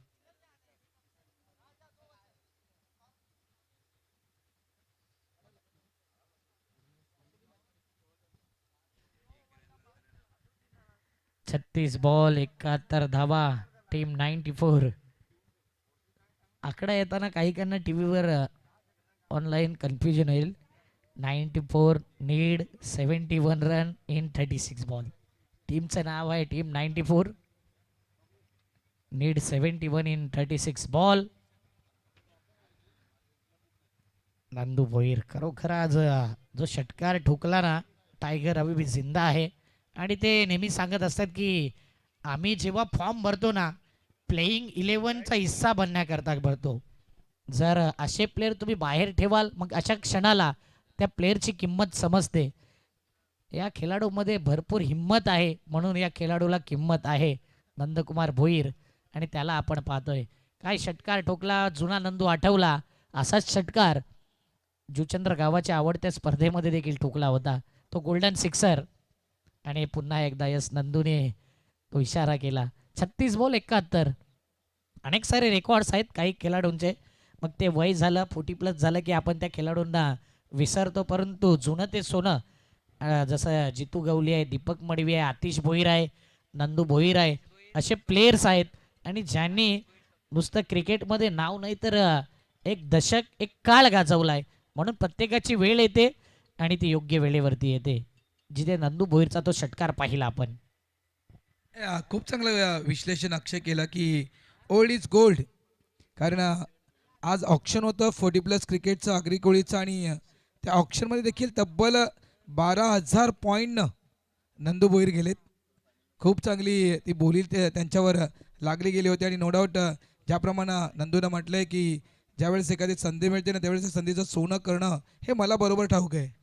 36 बॉल 71 धावा टीम 94. आकडा येताना काही काहींना टीव्हीवर ऑनलाईन कन्फ्युजन होईल. 94 नीड 71 रन इन 36 बॉल. टीमचं नाव आहे team 94 need 71 in 36 ball. Nandu Bhoir खरोखर आज जो षटकार ठोकला ना, टायगर अभी भी जिंदा आहे. आणि ते नेहमी सांगत असतात की आम्ही जेव्हा फॉर्म भरतो ना, प्लेईंग 11चा हिस्सा बनण्याकरता भरतो. जर असे प्लेयर तुम्ही बाहेर ठेवाल, मग अशा क्षणाला त्या प्लेयरची किंमत समजते. या खेळाडूमध्ये भरपूर हिंमत आहे, म्हणून या खेळाडूला किंमत आहे. नंदकुमार भोईर, आणि त्याला आपण पाहतोय काय षटकार ठोकला. जुना नंदू आठवला. असाच षटकार जुचंद्र गावाच्या आवडत्या स्पर्धेमध्ये देखील ठोकला होता, तो गोल्डन सिक्सर. आणि पुन्हा एकदा यस नंदूने तो इशारा केला. 36 बॉल 71. अनेक सारे रेकॉर्ड्स आहेत काही खेळाडूंचे. मग ते वय झालं 40+ झालं की आपण त्या खेळाडूंना विसरतो, परंतु जुनं ते सोनं. जसं जितू गवली आहे, दीपक मडवी आहे, आतिश भोईर आहे, नंदू भोईर आहे, असे प्लेयर्स आहेत. आणि ज्यांनी नुसतं क्रिकेटमध्ये नाव नाही तर एक दशक एक काळ गाजवला आहे. म्हणून प्रत्येकाची वेळ येते आणि ती योग्य वेळेवरती येते. जिथे नंदू भोईरचा तो षटकार पाहिला आपण. खूप चांगलं विश्लेषण अक्षय केलं की ओल्ड इज गोल्ड. कारण आज ऑप्शन होतं 40+ क्रिकेटचं आगरी कोळीचं, आणि त्या ऑप्शनमध्ये देखील तब्बल 12,000 पॉईंटनं नंदू भोईर गेलेत. खूप चांगली ती बोली त्यांच्यावर लागली गेली होती. आणि नो डाऊट ज्याप्रमाणे नंदूनं म्हटलंय की ज्यावेळेस एखादी संधी मिळते ना, त्यावेळेस संधीचं सोनं करणं हे मला बरोबर ठाऊक आहे.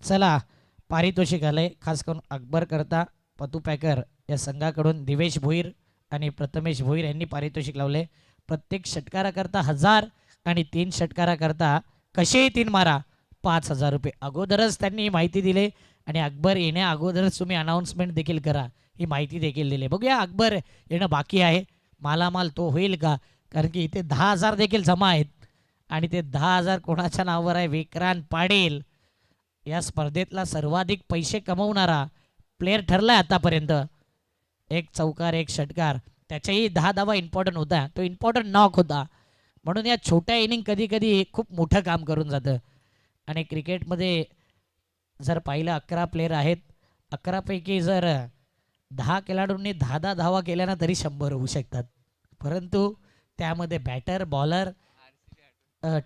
चला, पारितोषिक आलंय खास करून अकबर करता पतू पॅकर या संघाकडून. दिवेश भोईर आणि प्रथमेश भोईर यांनी पारितोषिक लावले. प्रत्येक षटकाराकरता 1000 आणि 3 षटकाराकरता कसेही 3 मारा 5000 रुपये. अगोदरच त्यांनी ही माहिती दिली. आणि अकबर येण्या अगोदरच तुम्ही अनाऊन्समेंट देखील करा, ही माहिती देखील दिली. बघूया अकबर येणं बाकी आहे. मालामाल तो होईल का? कारण की इथे 10,000 देखील जमा आहेत. आणि ते 10,000 कोणाच्या नावावर आहे? विक्रांत पाटील या स्पर्धेतला सर्वाधिक पैसे कमवणारा प्लेयर ठरलाय आतापर्यंत. एक चौकार एक षटकार, त्याच्याही 10 धावा इम्पॉर्टंट होता. तो इम्पॉर्टंट नॉक होता. म्हणून या छोट्या इनिंग कधी कधी खूप मोठं काम करून जातं. आणि क्रिकेटमध्ये जर पाहिलं 11 प्लेयर आहेत, 11पैकी जर 10 खेळाडूंनी 10 धावा केल्या ना तरी 100 होऊ शकतात. परंतु त्यामध्ये batter, bowler,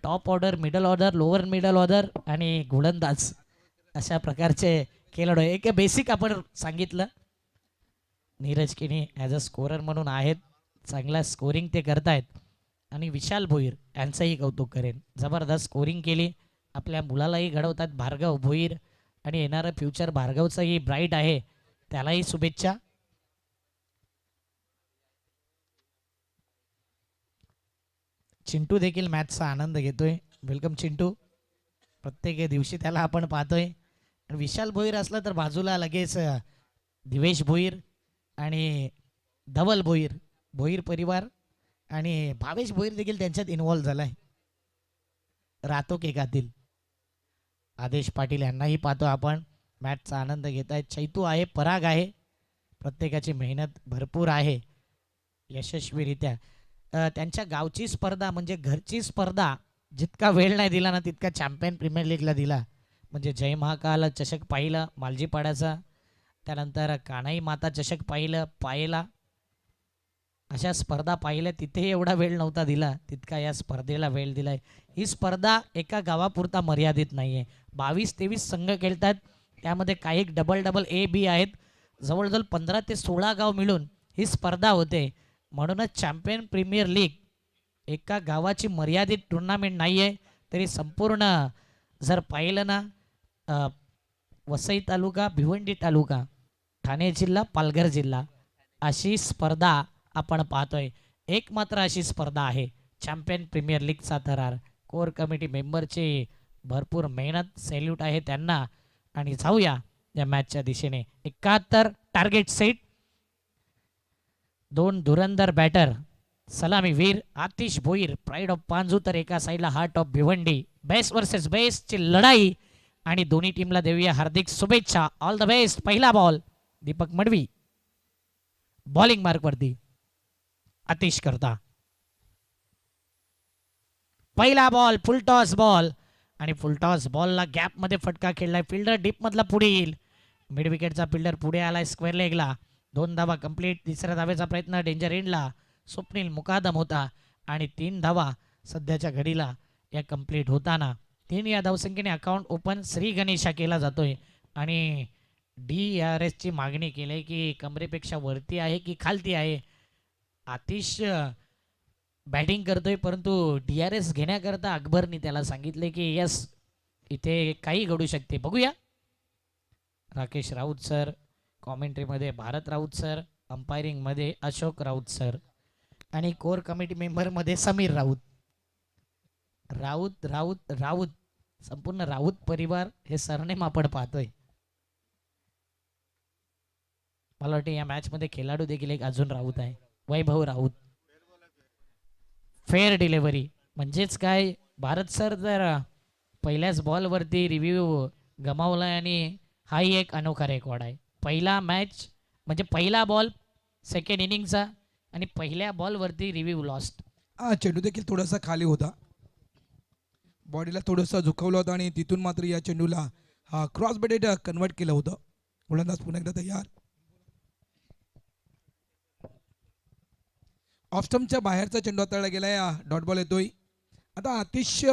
top order, middle order, lower middle order आणि गोलंदाज अशा प्रकारचे खेळाडू. एक बेसिक आपण सांगितलं. नीरज किनी ॲज अ स्कोरर म्हणून आहेत, चांगला स्कोरिंग ते करतायत. आणि विशाल भोईर यांचंही कौतुक करेन, जबरदस्त स्कोरिंग केली. आपल्या मुलालाही घडवतात भार्गव भोईर, आणि येणारं फ्युचर भार्गवचंही ब्राईट आहे, त्यालाही शुभेच्छा. चिंटू देखील मॅचचा आनंद घेतोय. वेलकम चिंटू. प्रत्येक दिवशी त्याला आपण पाहतोय. विशाल भोईर असला तर बाजूला लगेच दिवेश भोईर आणि धवल भोईर, भोईर परिवार, आणि भावेश भोईर देखील त्यांच्यात इन्व्हॉल्व झालाय. रातो केकातील आदेश पाटील यांनाही पाहतो आपण. मॅचचा आनंद घेत आहेत. चैतू आहे, पराग आहे, प्रत्येकाची मेहनत भरपूर आहे यशस्वीरित्या. त्यांच्या गावची स्पर्धा म्हणजे घरची स्पर्धा जितका वेळ नाही दिला ना तितका चॅम्पियन प्रीमियर लीगला दिला. म्हणजे जय महाकाल चषक पाहिलं मालजीपाड्याचा, त्यानंतर कानाई माता चषक पाहिलं पायला, अशा स्पर्धा पाहिल्या. तिथे एवढा वेळ नव्हता दिला तितका या स्पर्धेला वेळ दिलाय. ही स्पर्धा एका गावापुरता मर्यादित नाही आहे. 22-23 संघ खेळतात, त्यामध्ये काही डबल A-B आहेत. जवळजवळ 15 ते 16 गाव मिळून ही स्पर्धा होते. म्हणूनच चॅम्पियन प्रीमियर लीग एका गावाची मर्यादित टुर्नामेंट नाही आहे. तरी संपूर्ण जर पाहिलं ना, वसई तालुका, भिवंडी तालुका, ठाणे जिल्हा, पालघर जिल्हा अशी स्पर्धा आपण पाहतोय. एक मात्र अशी स्पर्धा आहे चॅम्पियन प्रीमियर लीगचा थरार. कोर कमिटी मेंबरची भरपूर मेहनत, सॅल्यूट आहे त्यांना. आणि जाऊया या मॅचच्या दिशेने. 71 टार्गेट सेट. 2 धुरंधर बॅटर, सलामीवीर आतिश भोईर, प्राईड ऑफ पांजू, तर एका साईडला heart of Bhiwandi. Best versus बेस्टची लढाई, आणि दोन्ही टीमला देऊया हार्दिक शुभेच्छा. All the best. पहिला बॉल दीपक मडवी. बॉलिंग मार्कवरती आतिश करता. पहिला बॉल फुलटॉस बॉल आणि फुलटॉस बॉलला गॅप मध्ये फटका खेळलाय. फिल्डर डीप मधला पुढे येईल. मिड विकेटचा फिल्डर पुढे आलाय स्क्वेअर लेगला. 2 धावा कंप्लीट. तिसऱ्या धावेचा प्रयत्न डेंजर एंडला. स्वप्नील मुकादम होता आणि 3 धावा सध्याच्या घडीला या कंप्लीट होताना 3 या धावसंख्येने अकाउंट ओपन श्री गणेशा केला जातोय आणि DRS ची मागणी केली की कमरेपेक्षा वरती आहे की खालती आहे. आतिश बॅटिंग करतोय परंतु DRS घेण्याकरता अकबरनी त्याला सांगितले की यस इथे काही घडू शकते. बघूया. राकेश राऊत सर कॉमेंट्रीमध्ये, भारत राऊत सर अंपायरिंगमध्ये, अशोक राऊत सर आणि कोर कमिटी मेंबरमध्ये समीर राऊत. राऊत राऊत राऊत संपूर्ण राऊत परिवार हे सरनेम आपण पाहतोय. मला वाटतं या मॅच मध्ये खेळाडू देखील एक अजून राऊत आहे, वैभव राऊत. फेअर डिलिव्हरी म्हणजेच काय, भारत सर जर पहिल्याच बॉलवरती रिव्ह्यू गमावलाय आणि हाही एक अनोखा रेकॉर्ड आहे. पहिला मॅच म्हणजे पहिला बॉल सेकंड इनिंगचा आणि पहिल्या बॉलवरती रिव्ह्यू लॉस्ट. चेंडू देखील थोडासा खाली होता, बॉडीला थोडासा झुकवला होता आणि तिथून मात्र या चेंडूला क्रॉस बेटेड कन्वर्ट केलं होतं. गोलंदाज पुन्हा एकदा तयार. ऑफस्टम्पच्या बाहेरचा चेंडू हाताळला गेलाय. डॉट बॉल येतोय. आता आतिश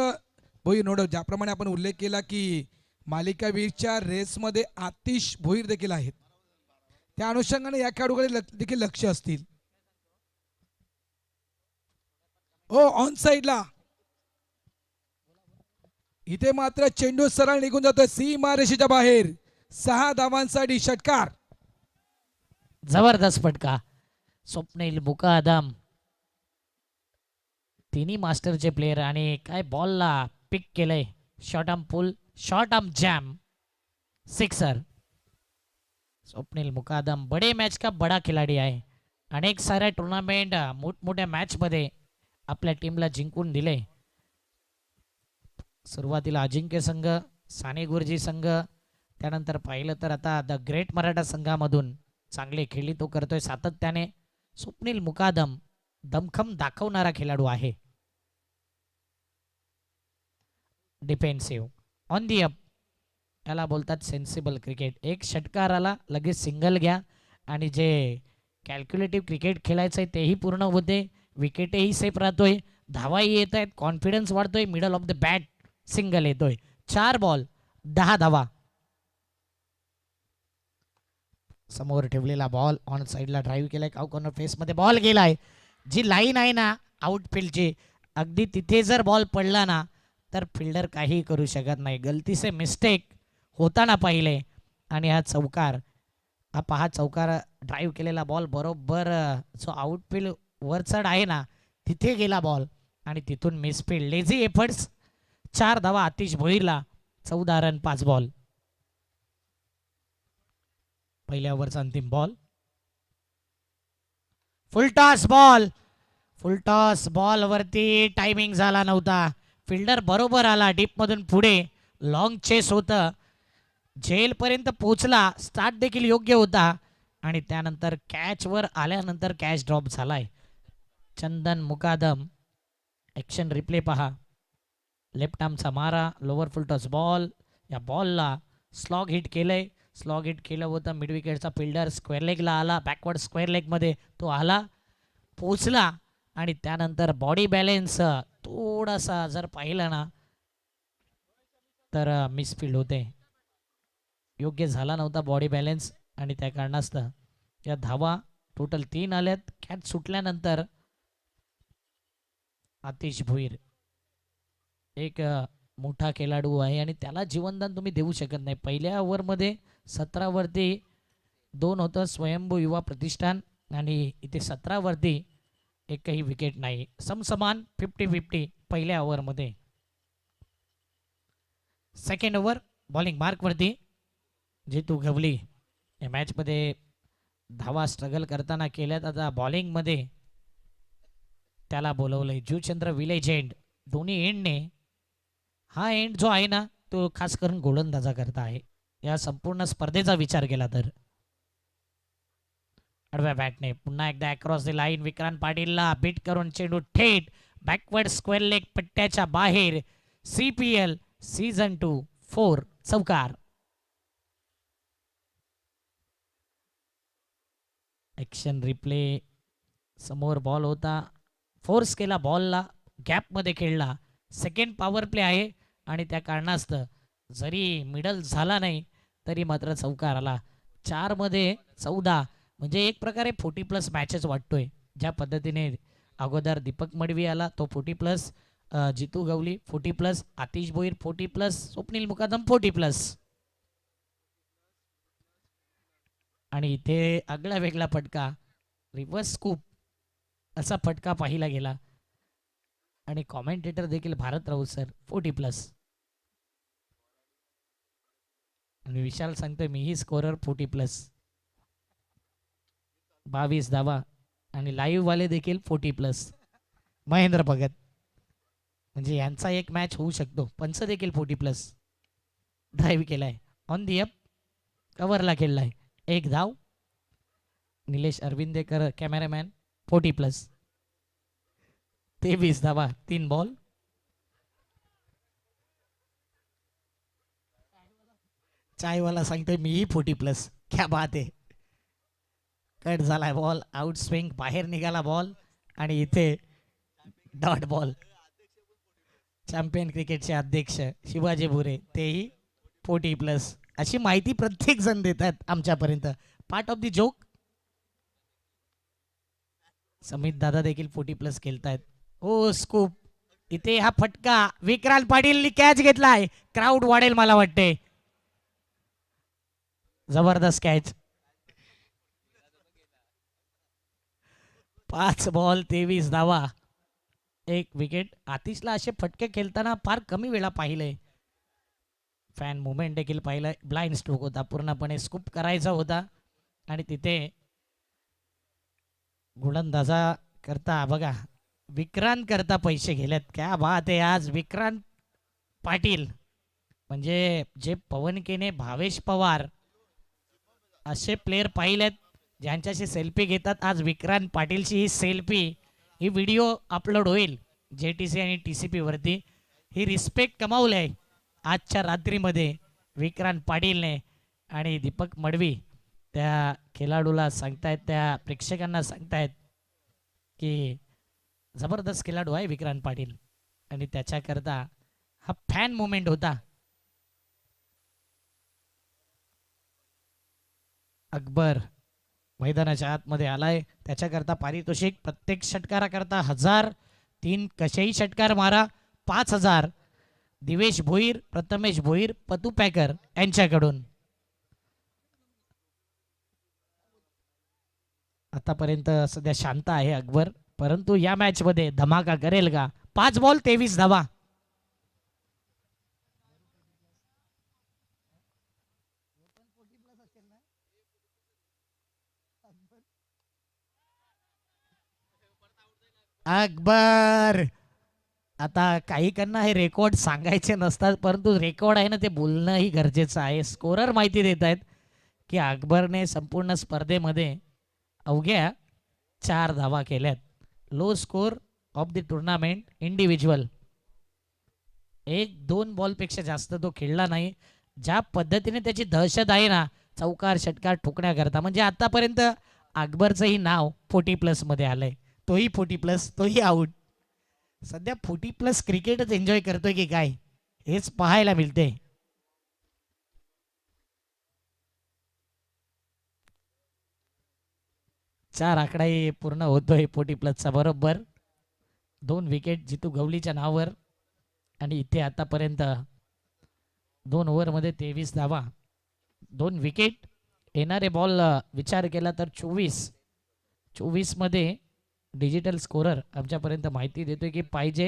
भोईर नोड ज्याप्रमाणे आपण उल्लेख केला की मालिकावीरच्या रेसमध्ये आतिश भोईर देखील आहेत, त्या अनुषंगाने या खेळाडूकडे देखील लक्ष असतील. ऑन साइडला इथे मात्र चेंडू सरळ निघून जातोय सीमारेषेच्या बाहेर. 6 धावांसाठी षटकार. जबरदस्त फटका. स्वप्नील मुकादम तिन्ही मास्टरचे प्लेयर आणि काय बॉलला पिक केलंय. Short arm pull, short arm jam, sixer. Swapnil Mukadam बडे मैच का बड़ा खिलाडी आहे. अनेक साऱ्या टुर्नामेंट मोठमोठ्या मॅच मध्ये आपल्या टीमला जिंकून दिले. सुरुवातीला अजिंक्य संघ, साने गुरुजी संघ, त्यानंतर पाहिलं तर आता द ग्रेट मराठा संघामधून चांगले खेळी तो करतोय सातत्याने. स्वप्नील मुकादम दमखम दाखवणारा खेळाडू आहे. डिफेन्सिव्ह ऑन दी अप याला बोलतात सेन्सिबल क्रिकेट. एक षटकार आला लगेच सिंगल घ्या आणि जे कॅल्क्युलेटिव्ह क्रिकेट खेळायचं आहे तेही पूर्ण होते. विकेटही सेफ राहतोय, धावाही येत आहेत, कॉन्फिडन्स वाढतोय, middle of the bat single येतोय. 4 बॉल 10 धावा. समोर ठेवलेला बॉल ऑन साइडला ड्राईव्ह केलाय. काउ कॉर्नर फेस मध्ये बॉल गेलाय. जी लाईन आहे ना आउटफील्डची, अगदी तिथे जर बॉल पडला ना तर फिल्डर काही करू शकत नाही. गलती से मिस्टेक होताना पाहिले आणि हा चौकार, हा पहा चौकार ड्राईव्ह केलेला बॉल बरोबर जो आउटफील्ड वरचढ आहे ना तिथे गेला बॉल आणि तिथून मिसफील्ड. Lazy efforts. 4 धावा आतिश भोईरला. 14 run 5 ball. पहिल्या ओव्हरचा अंतिम ball. Full toss ball. Full toss ball वरती टायमिंग झाला नव्हता. फिल्डर बरोबर आला डीप मधून पुढे. लॉंग चेस होतं, जेल पर्यंत पोहोचला. स्टार्ट देखील योग्य होता आणि त्यानंतर कॅच वर आल्यानंतर कॅच ड्रॉप झालाय. चंदन मुकादम ॲक्शन रिप्ले पहा. लेफ्ट आर्मचा मारा, लोअर फुलटॉस बॉल. या बॉलला स्लॉग हिट केलंय. स्लॉग हिट केलं होतं. मिड विकेटचा फिल्डर स्क्वेअर लेगला आला, बॅकवर्ड स्क्वेअर लेग मध्ये तो आला, पोचला आणि त्यानंतर बॉडी बॅलेन्स थोडासा जर पाहिलं ना तर मिसफील्ड होते. योग्य झाला नव्हता बॉडी बॅलेन्स आणि त्या कारणास्तव या धावा टोटल 3 आल्यात. कॅच सुटल्यानंतर आतिश भोईर एक मोठा खेळाडू आहे आणि त्याला जीवनदान तुम्ही देऊ शकत नाही. पहिल्या ओव्हरमध्ये 17 वरती 2 होतं स्वयंभू युवा प्रतिष्ठान आणि इथे 17 वरती एकही विकेट नाही. समसमान 50-50 पहिल्या ओव्हरमध्ये. सेकंड ओव्हर बॉलिंग मार्कवरती जितू गवली या मॅचमध्ये धावा स्ट्रगल करताना केल्यात. आता बॉलिंगमध्ये त्याला बोलवलंय जुचंद्र विलेज एंड. दोन्ही एंडने हा एंड जो आहे ना तो खास करून गोलंदाजा करता आहे या संपूर्ण स्पर्धेचा विचार केला तर. आडव्या बॅटने पुन्हा एकदा अक्रॉस द लाईन विक्रांत पाटीलला बीट करून चेंडू थेट बॅकवर्ड स्क्वेअर लेग पट्ट्याच्या बाहेर. CPL सीझन 2 4 चौकार. ॲक्शन रिप्ले समोर बॉल होता, फोर्स केला बॉलला, गॅपमध्ये खेळला. सेकंड पॉवर प्ले आहे आणि त्या कारणास्तव जरी मिडल झाला नाही तरी मात्र चौकार आला. 4 मध्ये 14 म्हणजे एक प्रकारे 40+ मॅचेस वाटतोय. ज्या पद्धतीने अगोदर दीपक मडवी आला तो 40+, जितू गवली 40+, आतिश भोईर 40+, स्वप्नील मुकादम 40+. आणि इथे आगळा वेगळा फटका, रिव्हर्स स्कूप असा फटका पाहिला गेला. आणि कॉमेंटेटर देखील भारत राऊत सर 40+. आणि विशाल सांगतोय मीही स्कोरर 40+. 22 धावा आणि लाईव्ह वाले देखील 40+. महेंद्र भगत म्हणजे यांचा एक मॅच होऊ शकतो. पंच देखील 40+. ड्राईव्ह केलाय, ऑन दी अप कव्हरला खेळलाय, एक धाव. निलेश अरविंदेकर कॅमेरामॅन 40+. 23 धावा 3 बॉल. चायवाला सांगतोय मीही 40+. क्या बात आहे. कट झालाय बॉल, आउट स्विंग, बाहेर निघाला बॉल आणि इथे डॉट बॉल. चॅम्पियन क्रिकेटचे अध्यक्ष शिवाजी भुरे तेही 40+. अशी माहिती प्रत्येक जण देतात आमच्यापर्यंत. Part of the joke. Samit दादा देखील 40+ खेळतायत. ओ स्कूप, इथे हा फटका विक्रांत पाटीलनी कॅच घेतलाय. क्राऊड वाढेल मला वाटते. जबरदस्त कॅच. 5 बॉल 23 धावा, 1 विकेट. आतिशला असे फटके खेळताना फार कमी वेळा पाहिलंय. फॅन मुवमेंट देखील पाहिलंय. ब्लाइंड स्ट्रोक होता, पूर्णपणे स्कूप करायचा होता आणि तिथे गोलंदाजा करता बघा विक्रांत करता पैसे गेलेत. क्या बात आहे. आज विक्रांत पाटील म्हणजे जे पवन केने, भावेश पवार असे प्लेयर पाहिलेत ज्यांच्याशी सेल्फी घेतात. आज विक्रांत पाटीलची ही सेल्फी, ही व्हिडिओ अपलोड होईल JTC आणि TCP वरती. ही रिस्पेक्ट कमावली आहे आजच्या रात्रीमध्ये विक्रांत पाटीलने. आणि दीपक मडवी त्या खेळाडूला सांगतायत, त्या प्रेक्षकांना सांगतायत की जबरदस्त खेळाडू आहे विक्रांत पाटील. आणि त्याच्याकरता हा फॅन मोमेंट होता. अकबर मैदानाच्या आतमध्ये आलाय, त्याच्याकरता पारितोषिक प्रत्येक षटकाराकरता 1000. 3 कसेही षटकार मारा 5000. दिवेश भोईर, प्रथमेश भोईर, पतू पॅकर यांच्याकडून. आतापर्यंत सध्या शांत आहे अकबर, परंतु या मॅच मध्ये धमाका करेल का? 5 बॉल 23 धावा. अकबर, आता काही काहींना हे रेकॉर्ड सांगायचे नसतात, परंतु रेकॉर्ड आहे ना ते बोलणंही गरजेचं आहे. स्कोरर माहिती देत आहेत की अकबरने संपूर्ण स्पर्धेमध्ये अवघ्या 4 धावा केल्यात. Low score of the tournament individual. 1-2 बॉलपेक्षा जास्त तो खेळला नाही. ज्या पद्धतीने त्याची दहशत आहे ना चौकार षटकार ठोकण्याकरता, म्हणजे आतापर्यंत अकबरचंही नाव 40+ मध्ये आलंय. तोही 40+, तोही आउट. सध्या 40+ क्रिकेटच एन्जॉय करतोय की काय हेच पाहायला मिळते. चार आकडाही पूर्ण होतोय 40+चा बरोबर. 2 विकेट जितू गवलीच्या नावावर. आणि इथे आतापर्यंत 2 ओव्हरमध्ये 23 धावा, 2 विकेट. येणारे बॉल विचार केला तर 24 मध्ये डिजिटल स्कोरर आमच्यापर्यंत माहिती देतोय की पाहिजे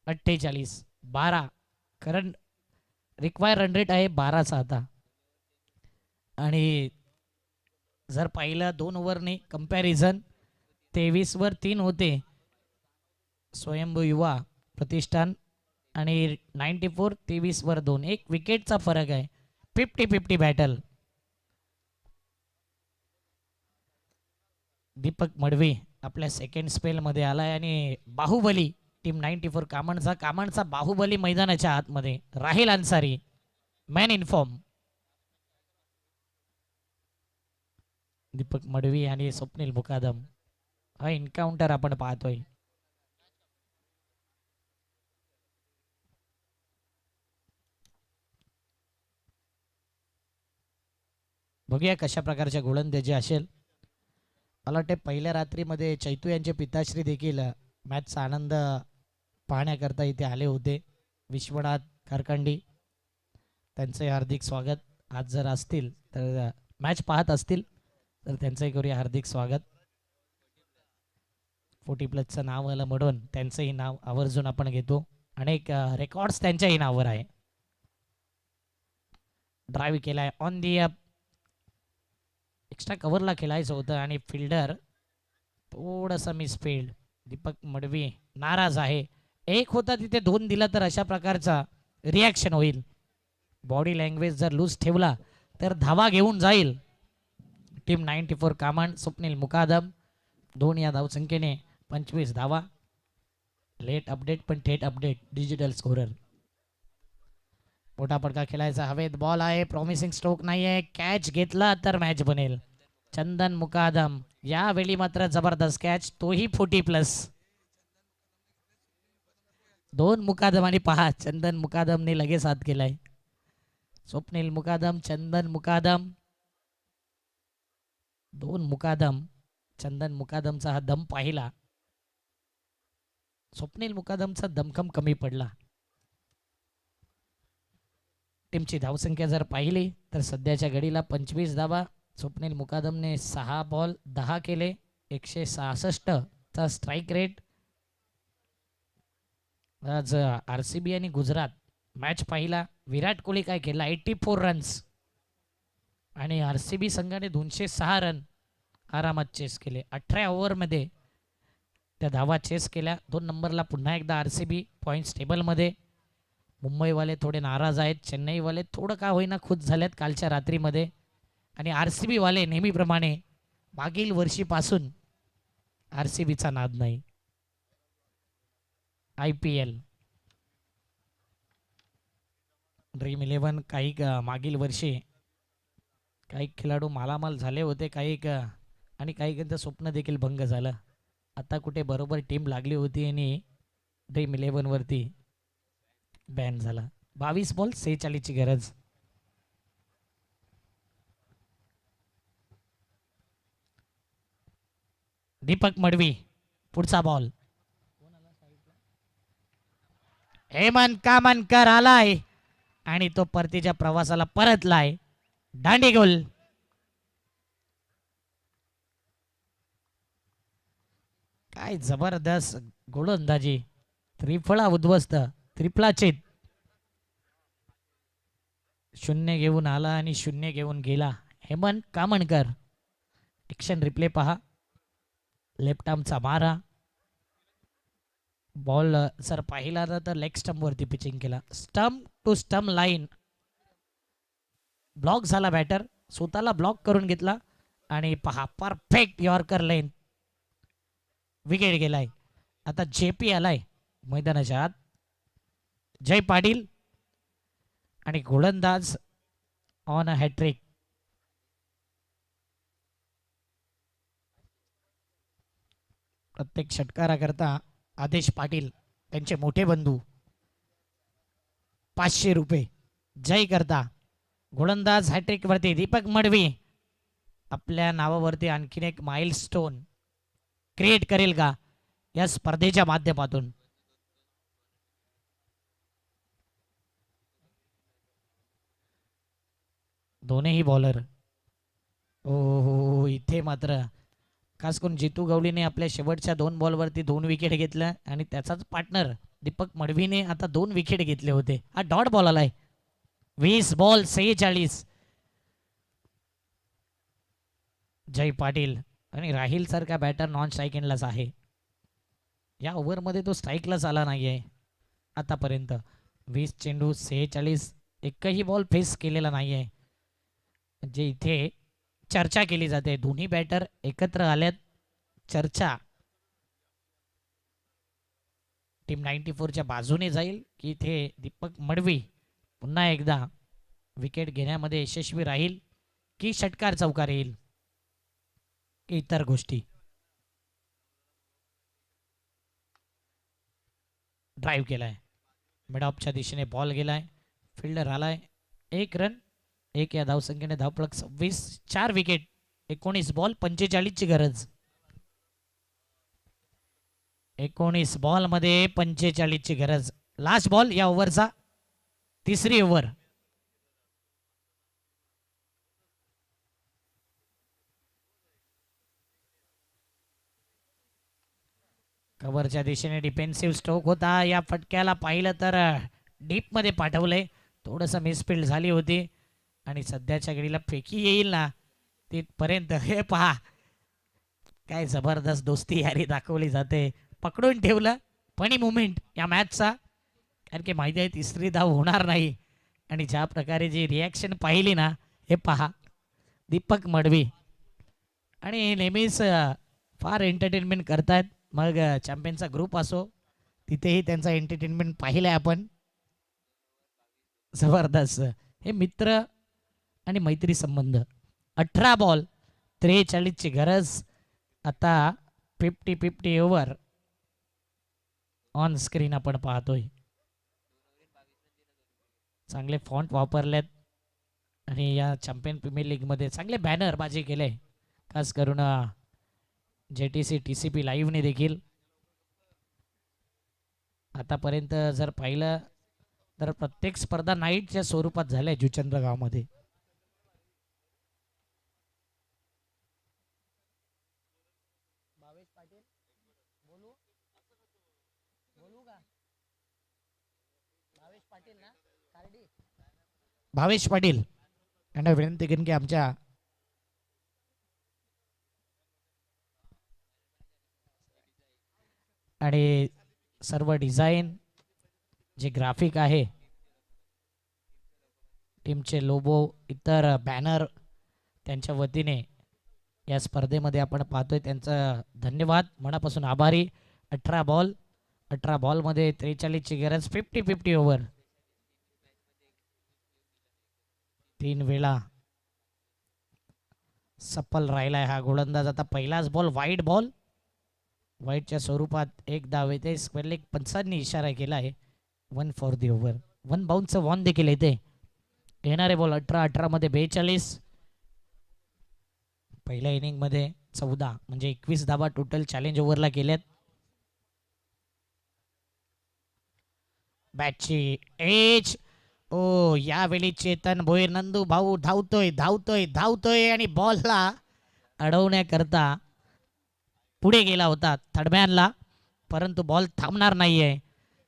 48. 12 करंट रिक्वायर रन रेट आहे 12चा आता. आणि जर पाहिलं 2 ओव्हरने कंपॅरिझन 23 वर 3 होते स्वयंभू युवा प्रतिष्ठान आणि 94 23 वर 2. 1 विकेटचा फरक आहे. 50-50 बॅटल. दीपक मडवी आपल्या सेकंड स्पेलमध्ये आलाय आणि बाहुबली टीम 94 कामणचा बाहुबली मैदानाच्या आतमध्ये राहिल Ansari man in form. Deepak Madavi आणि स्वप्नील मुकादम हा एन्काउंटर आपण पाहतोय. बघूया कशा प्रकारच्या गोलंदाजी असेल. मला वाटते पहिल्या रात्रीमध्ये चैतू यांचे पिताश्री देखील मॅचचा आनंद पाहण्याकरता इथे आले होते. विश्वनाथ कारखंडी त्यांचे हार्दिक स्वागत. आज जर असतील तर मॅच पाहत असतील तर त्यांचंही करूया हार्दिक स्वागत. 40+ नाव आलं म्हणून त्यांचंही नाव आवर्जून आपण घेतो. अनेक रेकॉर्ड्स त्यांच्याही नावावर आहे. ड्राईव्ह केलाय ऑन दी अप. एक्स्ट्रा कव्हरला खेळायचं होतं आणि फिल्डर थोडंसं मिसफील्ड. दीपक मडवी नाराज आहे. एक होता तिथे 2 दिला तर अशा प्रकारचा रिॲक्शन होईल. बॉडी लँग्वेज जर लूज ठेवला तर धावा घेऊन जाईल टीम 94 कामण. स्वप्नील मुकादम 2 या धावसंख्येने 25 धावा. लेट अपडेट पण थेट अपडेट डिजिटल स्कोरर. मोठा पडका खेळायचा हवेत बॉल आहे. प्रॉमिसिंग स्ट्रोक नाही आहे. कॅच घेतला तर मॅच बनेल. चंदन मुकादम यावेळी मात्र जबरदस्त कॅच, तोही 40+. 2 मुकादम आणि पहा चंदन मुकादमने लगेच हात केलाय. स्वप्नील मुकादम चंदन मुकादम 2 मुकादम. चंदन मुकादमचा हा दम पाहिला. स्वप्नील मुकादमचा दमखम कमी पडला. टीमची धावसंख्या जर पाहिली तर सध्याच्या घडीला 25 धावा. स्वप्नील मुकादमने 6 बॉल 10 केले. 166 चा स्ट्राईक रेट. आज RCB आणि गुजरात मॅच पाहिला. विराट कोहली काय केला 84 रन्स आणि RCB संघाने 206 रन आरामात चेस केले. 18 ओव्हरमध्ये त्या धावा चेस केल्या. 2 नंबरला पुन्हा एकदा RCB पॉईंट्स टेबलमध्ये. मुंबईवाले थोडे नाराज आहेत. चेन्नईवाले थोडं का होईना खुश झालेत कालच्या रात्रीमध्ये. आणि RCB वाले नेहमीप्रमाणे मागील वर्षीपासून RCBचा नाद नाही. IPL ड्रीम 11 काही मागील वर्षी काही खेळाडू मालामाल झाले होते. आणि काही स्वप्न देखील भंग झालं. आता कुठे बरोबर टीम लागली होती आणि ड्रीम 11 वरती बॅन झाला. 22 बॉल 46 ची गरज. दीपक मडवी पुढचा बॉल. हेमंत कामनकर आलाय आणि तो परतीच्या प्रवासाला परतलाय. दांडी गोल. काय जबरदस्त गोलंदाजी. त्रिफळा उद्ध्वस्त त्रिफळाचेत. 0 घेऊन आला आणि 0 घेऊन गेला हेमंत कामणकर. ॲक्शन रिप्ले पहा. लेफ्ट आर्मचा मारा. बॉल जर पाहिला तर लेग स्टंप वरती पिचिंग केला. Stump to stump line block झाला. बॅटर स्वतःला ब्लॉक करून घेतला आणि पहा परफेक्ट यॉर्कर लेन. विकेट गेलाय. आता JP आलाय मैदानाच्या आत. जय पाटील आणि गोलंदाज ऑन अ हॅट्रिक. प्रत्येक षटकाराकरता आदेश पाटील त्यांचे मोठे बंधू 500 रुपये जय करता. गोलंदाज हॅट्रिक वरती दीपक मडवी आपल्या नावावरती आणखीन एक माइलस्टोन क्रिएट करेल का या स्पर्धेच्या माध्यमातून. दोन्ही बॉलर हो इथे मात्र खास करून जितू गवळीने आपल्या शेवटच्या 2 बॉलवरती 2 विकेट घेतल्या आणि त्याचाच पार्टनर दीपक मडवीने आता 2 विकेट घेतले होते. हा डॉट बॉल आलाय. 20 बॉल 46. जय पाटील आणि राहिल सारखा बॅटर नॉन स्ट्राईक एंडलाच आहे. या ओव्हरमध्ये तो स्ट्राईकलाच आला नाहीये आतापर्यंत. 20 चेंडू 46 एकही बॉल फेस केलेला नाही आहे. म्हणजे इथे चर्चा केली जाते, दोन्ही बॅटर एकत्र आल्यात. चर्चा टीम 94च्या बाजूने जाईल की इथे दीपक मडवी पुन्हा एकदा विकेट घेण्यामध्ये यशस्वी राहील, की षटकार चौकार येईल, की इतर गोष्टी. ड्राईव्ह केलाय, मिड ऑफच्या दिशेने बॉल गेलाय, फिल्डर आलाय. 1 रन, 1 या धावसंख्येने धावफलक 26. 4 विकेट, 19 बॉल, 45 ची गरज. 19 बॉल मध्ये 45 ची गरज. लास्ट बॉल या ओव्हरचा, तिसरी ओव्हर. कव्हरच्या दिशेने डिफेन्सिव्ह स्ट्रोक होता. या फटक्याला पाहिलं तर डीप मध्ये पाठवलंय, थोडंसं मिसफिल्ड झाली होती आणि सध्याच्या घडीला फेकी येईल ना तिथपर्यंत. हे पहा काय जबरदस्त दोस्ती यारी दाखवली जाते. पकडून ठेवलं फनी मुमेंट या मॅचचा, कारण की माहिती आहे तिसरी धाव होणार नाही. आणि ज्या प्रकारे जी रिॲक्शन पाहिली ना, हे पहा दीपक मडवी. आणि नेहमीच फार एंटरटेनमेंट करतायत. मग चॅम्पियनचा ग्रुप असो, तिथेही त्यांचा एंटरटेनमेंट पाहिलं आहे आपण. जबरदस्त हे मित्र आणि मैत्री संबंध. 18 बॉल 43 ची गरज. आता 50-50 ओव्हर ऑन स्क्रीन आपण पाहतोय. चांगले फॉन्ट वापरलेत आणि या चॅम्पियन प्रीमियर लीगमध्ये चांगले बॅनर बाजी केले, खास करून JTC TCP लाईव्हने देखील. आतापर्यंत जर पाहिलं तर प्रत्येक स्पर्धा नाईटच्या स्वरूपात झाल्या जुचंद्र गावमध्ये. भावेश पाटील यांना विनंती करेन की आमच्या आणि सर्व डिझाईन जे ग्राफिक आहे, टीमचे लोगो, इतर बॅनर त्यांच्या वतीने या स्पर्धेमध्ये आपण पाहतोय, त्यांचं धन्यवाद, मनापासून आभारी. 18 बॉलमध्ये 43 ची गरज. 50-50 ओव्हर. 3 वेळा सफल राहिलाय हा गोलंदाज. आता पहिलाच बॉल वाईटच्या स्वरूपात एक धाव येते. स्क्वेअर लेग पंचांनी इशारा केला आहे. 1 फॉर दी ओव्हर. 1 बाउन्सचं वॉन देखील येते. येणारे बॉल 18 मध्ये 42. पहिल्या इनिंग मध्ये 14 म्हणजे 21 धावा टोटल चॅलेंज ओव्हरला केल्यात. बॅटची एज. ओ यावेळी चेतन भोईर, नंदू भाऊ धावतोय आणि बॉलला अडवण्याकरता पुढे गेला होता थडमॅनला, परंतु बॉल थांबणार नाहीये.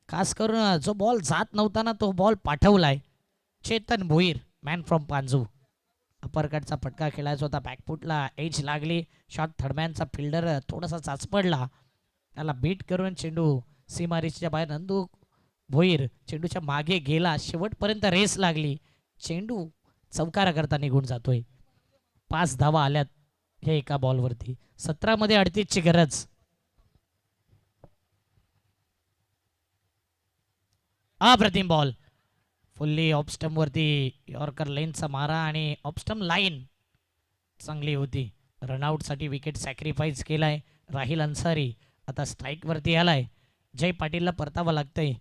खास करून जो बॉल जात नव्हता ना, तो बॉल पाठवलाय चेतन भोईर, मॅन फ्रॉम पांजू. अपरकटचा फटका खेळायचा होता, बॅकफुटला एज लागली. शॉट थडमॅनचा फिल्डर थोडासा चाचपडला, त्याला बीट करून चेंडू सीमारेषेच्या बाहेर. नंदू भोईर चेंडूच्या मागे गेला, शेवटपर्यंत रेस लागली, चेंडू चौकारा करता निघून जातोय. 5 धावा आल्यात हे एका बॉलवरती. 17 मध्ये 38 ची गरज. अप्रतिम बॉल, फुल्ली ऑफस्टम वरती यॉर्कर लेनचा मारा आणि ऑफस्टम लाईन चांगली होती. रनआउट साठी विकेट सॅक्रिफाईस केलाय राहिल अन्सारी. आता स्ट्राईक वरती आलाय. जय पाटीलला परतावं लागतंय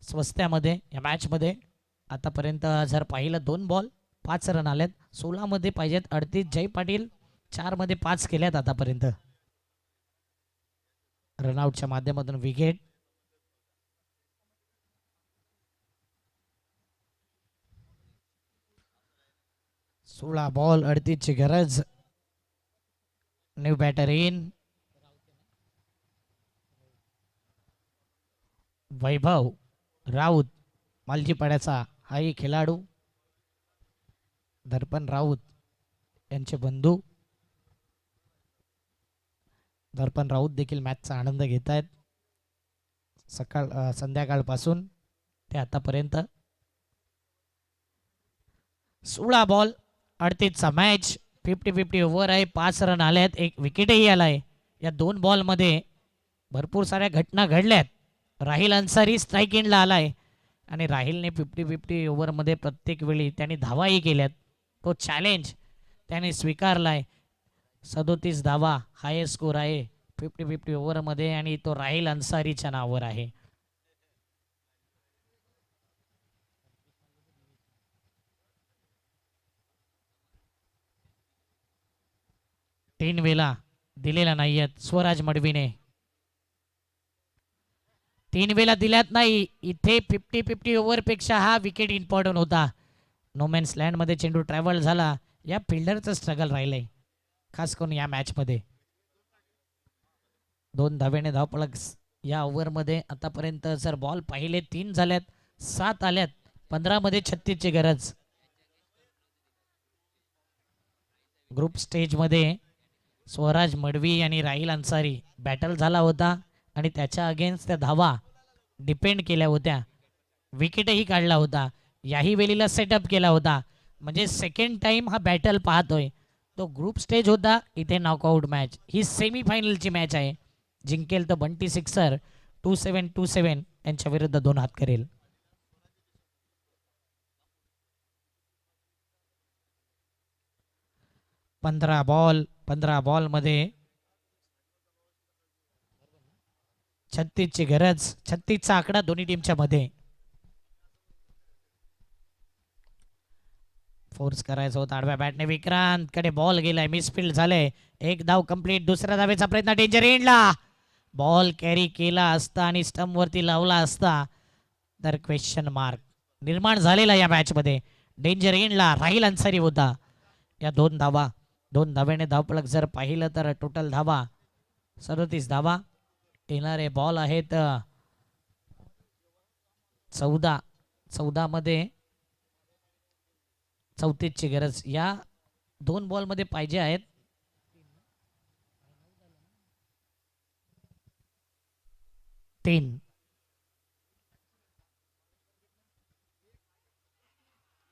स्वस्त्यामध्ये या मॅच मध्ये. आतापर्यंत जर पाहिलं 2 बॉल 5 रन आल्यात. 16 मध्ये पाहिजेत 38. जय पाटील 4 मध्ये 5 केल्यात आतापर्यंत. रनआउटच्या माध्यमातून विकेट. सोळा बॉल 38 ची गरज. New batter in. Vaibhav Raut मालजीपाड्याचा हाही खेळाडू. दर्पण राऊत यांचे बंधू दर्पण राऊत देखील मॅचचा आनंद घेत आहेत संध्याकाळपासून ते आतापर्यंत. 16 बॉल 38चा मॅच. 50-50 ओव्हर आहे. 5 रन आले आहेत. एक विकेटही आलाय. या 2 बॉलमध्ये भरपूर साऱ्या घटना घडल्यात. राहिल अन्सारी स्ट्राईक एंडला आलाय आणि राहिलने 50-50 ओव्हरमध्ये प्रत्येक वेळी त्यांनी धावाही केल्यात. तो चॅलेंज त्याने स्वीकारलाय. 37 धावा हायेस्ट स्कोर आहे 50-50 ओव्हरमध्ये आणि तो राहिल अन्सारीच्या नावावर आहे. 3 वेळा दिलेला नाहीयेत स्वराज मडवीने. 3 वेळा दिल्यात नाही. इथे 50-50 ओव्हर पेक्षा हा विकेट इम्पॉर्टंट होता. नोमॅन्स लँडमध्ये चेंडू ट्रॅव्हल झाला. या फिल्डरचं स्ट्रगल राहिलंय खास करून या मॅचमध्ये. 2 धावेने धावपळक या ओव्हरमध्ये आतापर्यंत जर बॉल पाहिले 3 झाल्यात, 7 आल्यात. 15 मध्ये 36 ची गरज. ग्रुप स्टेजमध्ये स्वराज मडवी आणि राहिल अन्सारी बॅटल झाला होता आणि त्याच्या अगेन्स्ट त्या धावा डिपेंड केल्या होत्या. विकेटही काढला होता. याही वेळेला सेटअप केला होता. म्हणजे सेकंड टाइम हा बॅटल पाहतोय. तो ग्रुप स्टेज होता. इथे नॉकआउट मॅच. ही सेमीफायनलची मॅच आहे. जिंकेल तर बंटी सिक्सर 2727 यांच्या विरुद्ध 2 हात करेल. पंधरा बॉल मध्ये 36 ची गरज. 36 चा आकडा दोन्ही टीमच्या मध्ये. फोर्स करायचा होता आडव्या बॅटने. विक्रांत कडे बॉल गेलाय. मिसफिल्ड झाले. एक धाव कंप्लीट. दुसऱ्या धावेचा प्रयत्न डेंजर एंडला. बॉल कॅरी केला असता आणि स्टंप वरती लावला असता तर क्वेश्चन मार्क निर्माण झालेला या मॅच मध्ये. डेंजर एंडला राहिल अन्सारी होता. या 2 धावा 2 धावेने धावपळक जर पाहिलं तर टोटल धावा 37 धावा. येणारे बॉल आहेत 14 मध्ये 34 ची गरज. या 2 बॉल मध्ये पाहिजे आहेत. तीन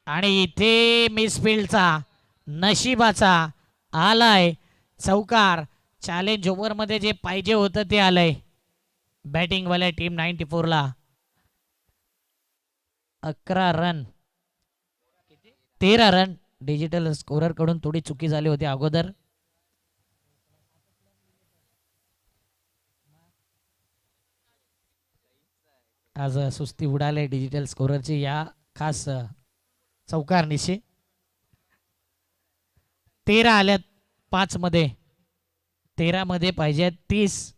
आणि इथे मिसफिल्डचा नशिबाचा आलाय चौकार. चॅलेंज ओव्हर मध्ये जे पाहिजे होतं ते आलंय बॅटिंग वाल्या टीम 94 ला. 11 रन 13 रन. डिजिटल स्कोरर कडून थोडी चुकी झाली होती अगोदर. आज सुस्ती उडाले डिजिटल स्कोररची या खास चौकारनिशी. 13 आल्यात 5 मध्ये. 13 मध्ये पाहिजे 30.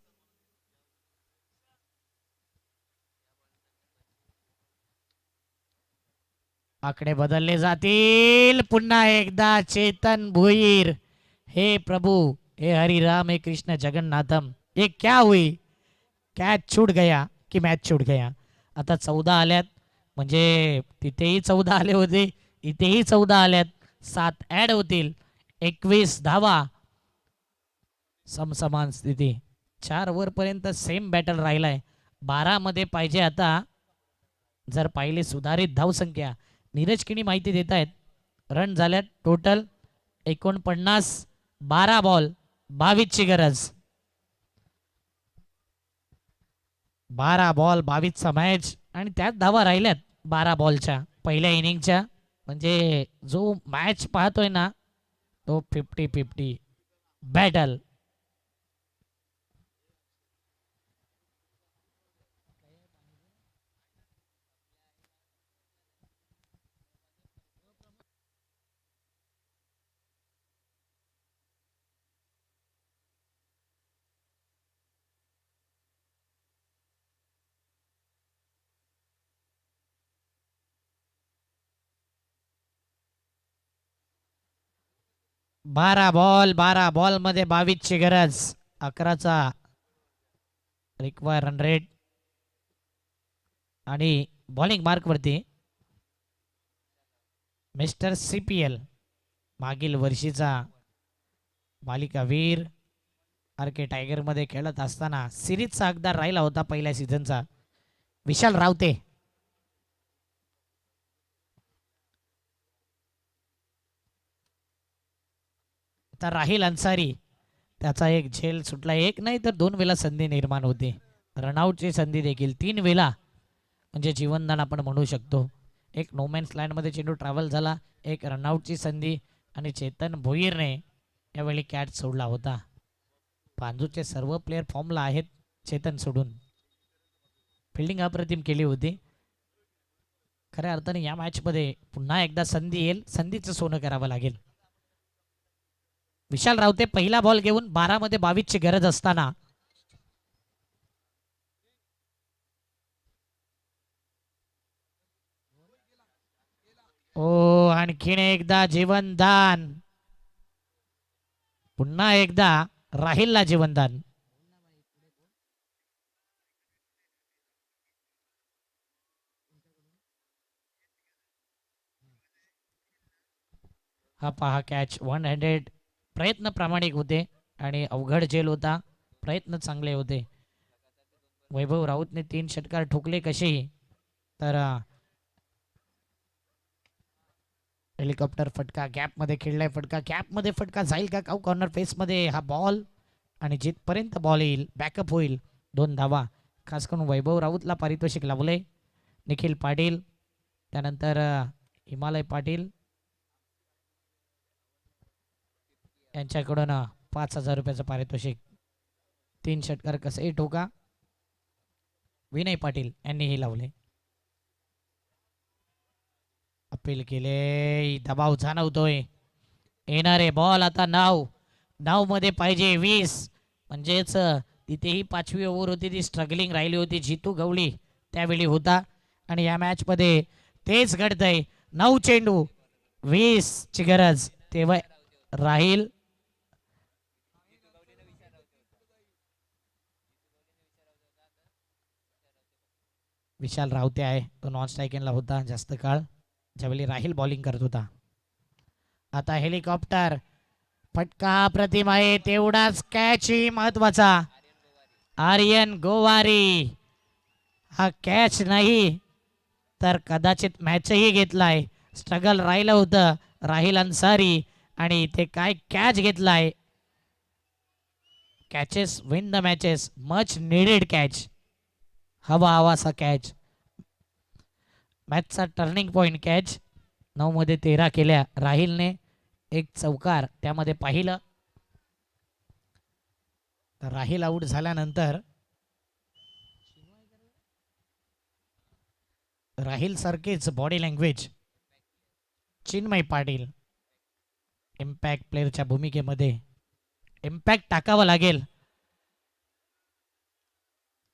आकडे बदलले जातील. पुन्हा एकदा चेतन भोईर. हे प्रभु हे हरिराम हे कृष्ण जगन्नाथम. ये क्या हुई. कॅच छूट गया की मॅच छूट गया. आता 14 आल्यात म्हणजे तिथेही 14 आले होते इथेही 14 आल्यात. 7 ऍड होतील. 21 धावा. समसमान स्थिती. 4 ओव्हर पर्यंत सेम बॅटल राहिलाय. 12 मध्ये पाहिजे आता जर पाहिले सुधारित धावसंख्या. नीरज किणी माहिती देत आहेत. रन झाल्यात टोटल 49. 12 बॉल 22 ची गरज. 12 बॉल 22 चा मॅच आणि त्यात धावा राहिल्यात 12 बॉलच्या पहिल्या इनिंगच्या. म्हणजे जो मॅच पाहतोय ना तो 50-50 बॅटल. बारा बॉल मध्ये 22 ची गरज. 11चा रिक्वायर रन रेट आणि बॉलिंग मार्क वरती मिस्टर CPL मागील वर्षीचा मालिकावीर RK टायगर मध्ये खेळत असताना सिरीजचा हकदार राहिला होता पहिल्या सीझनचा विशाल रावते. आता राहिल अन्सारी त्याचा एक झेल सुटला, एक नाही तर दोन वेळा संधी निर्माण होते. रनआउटची संधी देखील 3 वेळा, म्हणजे जीवनदान आपण म्हणू शकतो. एक नोमॅन्स लँडमध्ये चेंडू ट्रॅव्हल झाला, एक रनआउटची संधी आणि चेतन भोईरने यावेळी कॅच सोडला होता. पांजूचे सर्व प्लेयर फॉर्मला आहेत चेतन सोडून. फिल्डिंग अप्रतिम केली होती. खऱ्या अर्थाने या मॅचमध्ये पुन्हा एकदा संधी येईल, संधीचं सोनं करावं लागेल. विशाल रावते पहिला बॉल घेऊन 12 मध्ये 22 ची गरज असताना ओ आणखीन एकदा जीवनदान, पुन्हा एकदा राहिलला जीवनदान. हा पहा कॅच 100. प्रयत्न प्रामाणिक होते आणि अवघड झेल होता, प्रयत्न चांगले होते. वैभव राऊतने 3 षटकार ठोकले कसेही, तर हेलिकॉप्टर फटका गॅपमध्ये खेळलाय, फटका गॅपमध्ये, फटका जाईल का कॉर्नर फेसमध्ये हा बॉल, आणि जिथपर्यंत बॉल येईल बॅकअप होईल 2 धावा. खास करून वैभव राऊतला पारितोषिक लावले. निखिल पाटील, त्यानंतर हिमालय पाटील यांच्याकडून 5,000 रुपयाचं पारितोषिक. 3 षटकार कसंही ठोका. विनय पाटील यांनीही लावले. अपील केले, दबाव जाणवतोय. येणारे बॉल आता 9 मध्ये पाहिजे 20, म्हणजेच तिथेही 5वी ओव्हर होती, ती स्ट्रगलिंग राहिली होती. जितू गवळी त्यावेळी होता आणि या मॅचमध्ये तेच घडतंय. 9 चेंडू 20 ची गरज, तेव्हा राहील. विशाल रावते आहे, तो नॉन स्ट्रायकिंगला होता जास्त काळ, ज्यावेळी राहिल बॉलिंग करत होता. आता हेलिकॉप्टर फटका प्रतिम आहे, तेवढाच कॅचही महत्वाचा. आर्यन गोवारी हा कॅच नाही तर कदाचित मॅचही घेतलाय. स्ट्रगल राहिलं होतं राहिल अन्सारी आणि इथे काय कॅच घेतलाय. Catches win the matches, much needed catch, हवा हवासा कॅच, मॅचचा टर्निंग पॉइंट कॅच. 9 मध्ये 13 केल्या राहिलने. एक चौकार त्यामध्ये पाहिलं. तर राहिल आऊट झाल्यानंतर राहिल सारखेच body language Chinmay Patil impact प्लेअरच्या भूमिकेमध्ये इम्पॅक्ट टाकावा लागेल.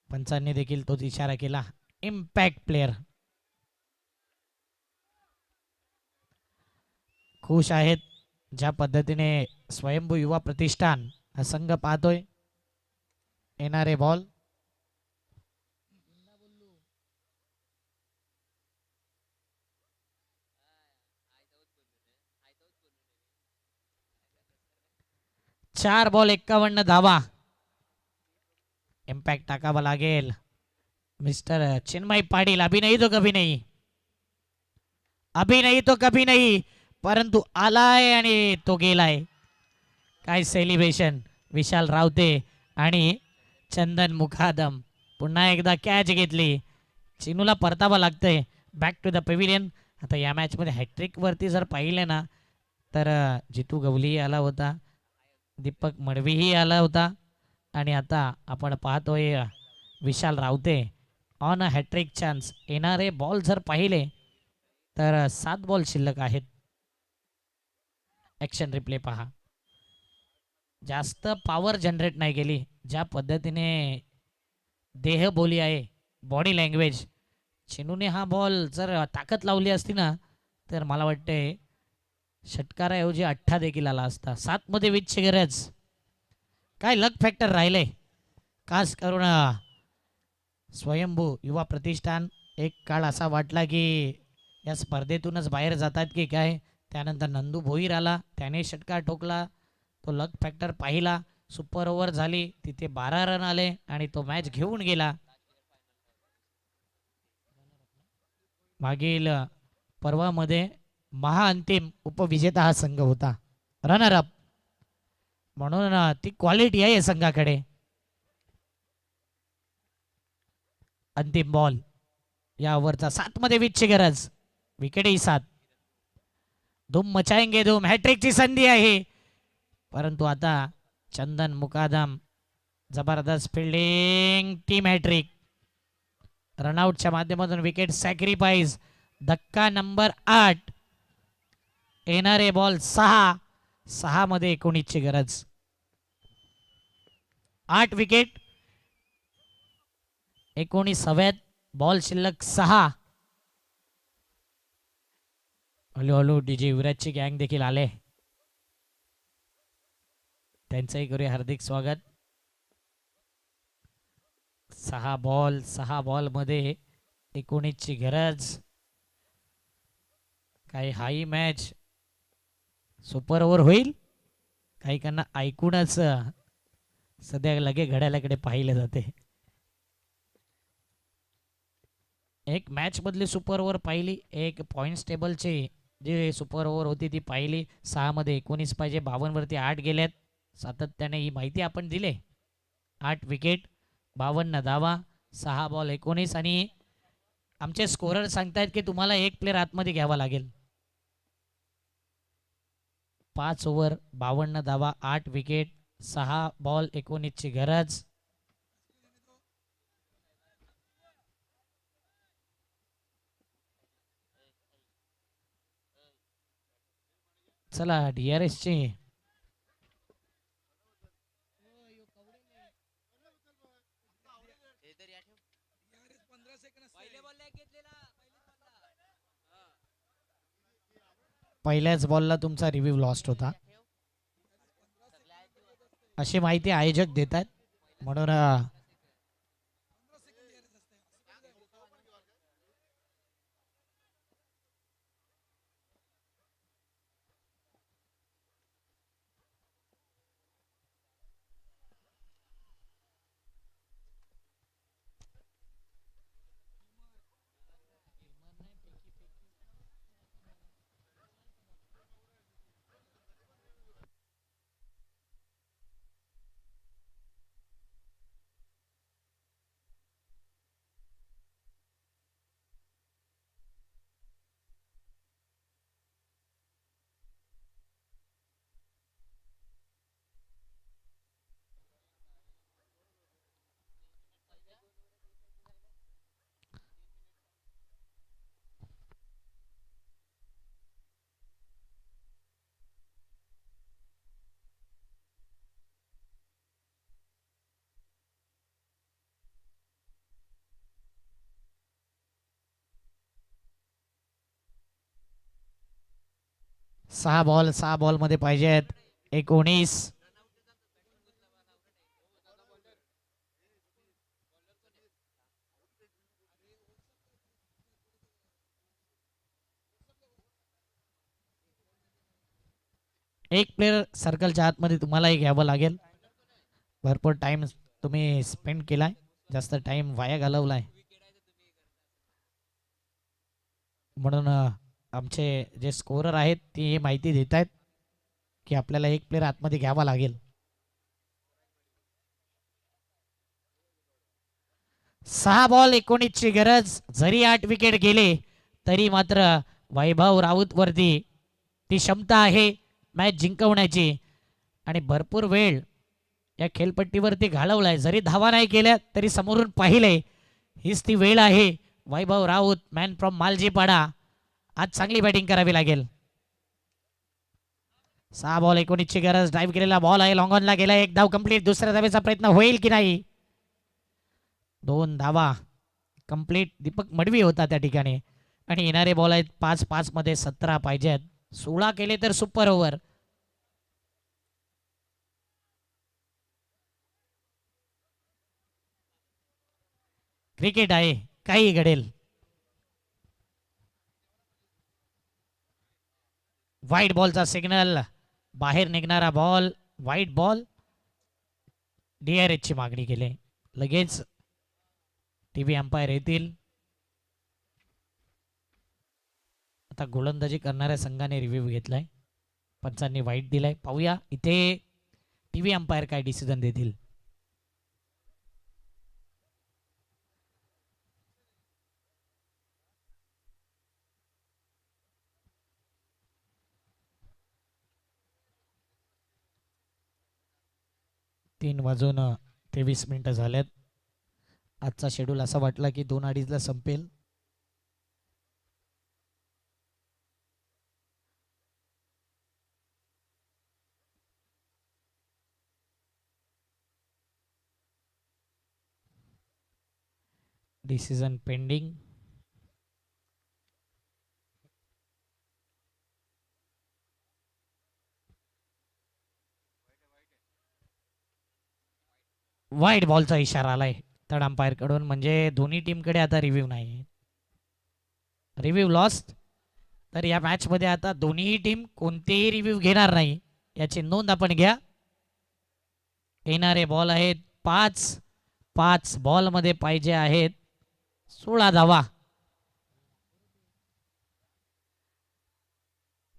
पंचांनी देखील तोच इशारा केला, इम्पॅक्ट प्लेअर. खुश आहेत ज्या पद्धतीने स्वयंभू युवा प्रतिष्ठान हा संघ पाहतोय. येणारे बॉल, चार बॉल 51 धावा. इम्पॅक्ट टाकावा लागेल. मिस्टर चिन्मय पाटील, अभी नहीं तो कभी नहीं, अभी नहीं तो कभी नहीं, परंतु आलाय आणि तो गेलाय. काय सेलिब्रेशन विशाल रावते आणि चंदन मुखादम. पुन्हा एकदा कॅच घेतली. चिनूला परतावा लागतंय बॅक टू द पॅव्हिलियन. आता या मॅचमध्ये हॅट्रिक वरती जर पाहिले ना तर जितू गवलीही आला होता, दीपक मडवीही आला होता आणि आता आपण पाहतोय Vishal Ravte on a hat-trick chance. येणारे बॉल जर पाहिले तर 7 बॉल शिल्लक आहेत. ॲक्शन रिप्ले पहा. जास्त पॉवर जनरेट नाही केली. ज्या पद्धतीने देहबोली आहे, बॉडी लँग्वेज, चिनूने हा बॉल जर ताकद लावली असती ना तर मला वाटते षटकाराऐवजी 8 देखील आला असता. 7 मध्ये 20 ची गरज. काय लक फॅक्टर राहिले. खास करून स्वयंभू युवा प्रतिष्ठान एक काळ असा वाटला की या स्पर्धेतूनच बाहेर जातात की काय. त्यानंतर नंदू भोईर आला, त्याने षटकार ठोकला, तो लक फॅक्टर पाहिला. सुपर ओव्हर झाली, तिथे 12 रन आले आणि तो मॅच घेऊन गेला. मागील पर्वामध्ये महाअंतिम उपविजेता हा संघ होता, रनर अप. म्हणून ती क्वालिटी आहे या संघाकडे. अंतिम बॉल या ओव्हरचा 7 मध्ये विजची गरज. विकेटही 7. धूम मचाएंगे धूम. हॅट्रिकची संधी आहे परंतु आता चंदन मुकादम जबरदस्त फिल्डिंग. Team hat trick. रनआउटच्या माध्यमातून विकेट सॅक्रिफाईस. धक्का नंबर 8. येणारे बॉल 6. 6 मध्ये 19 ची गरज. 8 विकेट 19 हव्यात. बॉल शिल्लक 6. हळूहळू डीजे युवराजची गँग देखील आले. त्यांचंही करूया हार्दिक स्वागत. 6 बॉल मध्ये 19 ची गरज. काही हाई मॅच सुपर ओव्हर होईल. काही काहींना ऐकूनच सध्या लगे घड्याळाकडे पाहिले जाते. एक मॅच मधली सुपर ओव्हर पाहिली. एक पॉइंट्स टेबलची जे सुपर ओव्हर होती ती पाहिली. 6 मध्ये 19 पाहिजे. 52 वरती 8 गेल्यात. सातत्याने ही माहिती आपण दिले. 8 विकेट 52 धावा 6 बॉल 19. आणि आमचे स्कोरर सांगतायत की तुम्हाला एक प्लेअर आतमध्ये घ्यावा लागेल. 5 ओव्हर 52 धावा 8 विकेट 6 बॉल 19 ची गरज. चला DRS ची पहिल्याच बॉलला तुमचा रिव्ह्यू लॉस्ट होता अशी माहिती आयोजक देतात. म्हणून सहा बॉल मध्ये पाहिजेत 19. एक प्लेअर सर्कलच्या आतमध्ये तुम्हालाही घ्यावं लागेल. भरपूर टाइम तुम्ही स्पेंड केलाय. जास्त टाइम वाया घालवलाय. म्हणून आमचे जे स्कोरर आहेत ती माहिती देत आहेत की आपल्याला एक प्लेअर आतमध्ये घ्यावा लागेल. 6 बॉल 19 ची गरज. जरी 8 विकेट गेले तरी मात्र वैभव राऊत वरती ती क्षमता आहे मॅच जिंकवण्याची आणि भरपूर वेळ या खेळपट्टीवरती घालवलाय. जरी धावा नाही केल्या तरी समोरून पाहिलंय. हीच ती वेळ आहे. वैभव राऊत मॅन फ्रॉम मालजीपाडा आज चांगली बॅटिंग करावी लागेल. 6 बॉल 19 ची गरज. ड्राईव्ह केलेला बॉल आहे. लॉंग ऑनला गेला. एक धाव कंप्लीट. दुसऱ्या धावेचा प्रयत्न होईल की नाही. 2 धावा कंप्लीट. दीपक मडवी होता त्या ठिकाणी आणि येणारे बॉल आहेत 5 मध्ये 17 पाहिजेत. 16 केले तर सुपर ओव्हर. क्रिकेट आहे काही घडेल. व्हाईट बॉलचा सिग्नल. बाहेर निघणारा बॉल व्हाईट बॉल. DRS ची मागणी केली. लगेच टीव्ही अंपायर येतील. आता गोलंदाजी करणाऱ्या संघाने रिव्ह्यू घेतलाय. पंचांनी व्हाईट दिलाय. पाहूया इथे टीव्ही अंपायर काय डिसिजन देतील. तीन वाजून 23 मिनिटं झाल्यात. आजचा शेड्यूल असा वाटला की 2:30ला संपेल. Decision pending. वाईट बॉलचा इशारा आलाय थर्ड अंपायर कडून, म्हणजे दोन्ही टीमकडे आता रिव्ह्यू नाही. Review lost. तर या मॅच मध्ये आता दोन्ही टीम कोणतेही रिव्ह्यू घेणार नाही याची नोंद आपण घ्या. येणारे बॉल आहेत 5. 5 बॉल मध्ये पाहिजे आहेत 16 धावा.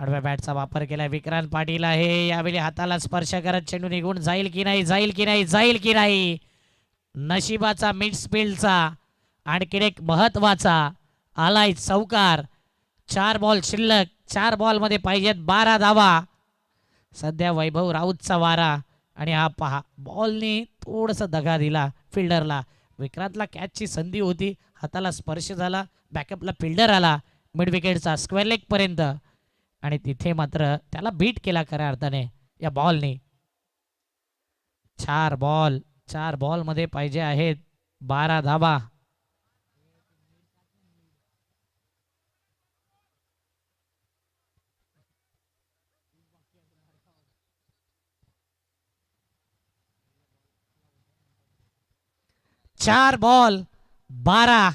आडव्या बॅटचा वापर केला विक्रांत पाटील आहे. यावेळी हाताला स्पर्श करत चेंडू निघून जाईल की नाही, जाईल की नाही, जाईल की नाही. नशिबाचा मिडफील्डचा आणखीन एक महत्वाचा आलाय चौकार. 4 बॉल शिल्लक. 4 बॉल मध्ये पाहिजेत 12 धावा. सध्या वैभव राऊतचा वारा आणि हा पहा बॉलने थोडस दगा दिला फिल्डरला. विक्रांतला कॅचची संधी होती, हाताला स्पर्श झाला, बॅकअपला फिल्डर आला मिड विकेटचा स्क्वेअर लेग पर्यंत आणि तिथे मात्र त्याला बीट केला खऱ्या अर्थाने या बॉलने. 4 बॉल मध्ये पाहिजे आहेत 12 धावा. चार बॉल 12.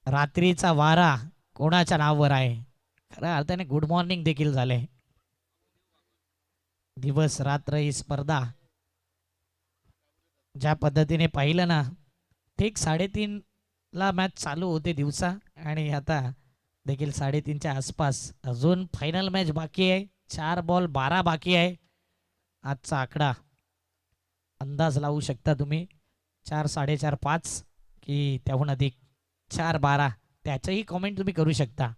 रात्रीचा वारा कोणाच्या नावावर आहे. खऱ्या अर्थाने गुड मॉर्निंग देखील झाले. दिवस रात्र ही स्पर्धा ज्या पद्धतीने पाहिलं ना, ठीक 3:30ला मॅच चालू होते दिवसा आणि आता देखील 3:30च्या आसपास. अजून फायनल मॅच बाकी आहे. 4 बॉल 12 बाकी आहे. आजचा आकडा अंदाज लावू शकता तुम्ही. 4, 4.5, 5 की त्याहून अधिक. 4, 12 त्याचंही कॉमेंट तुम्ही करू शकता.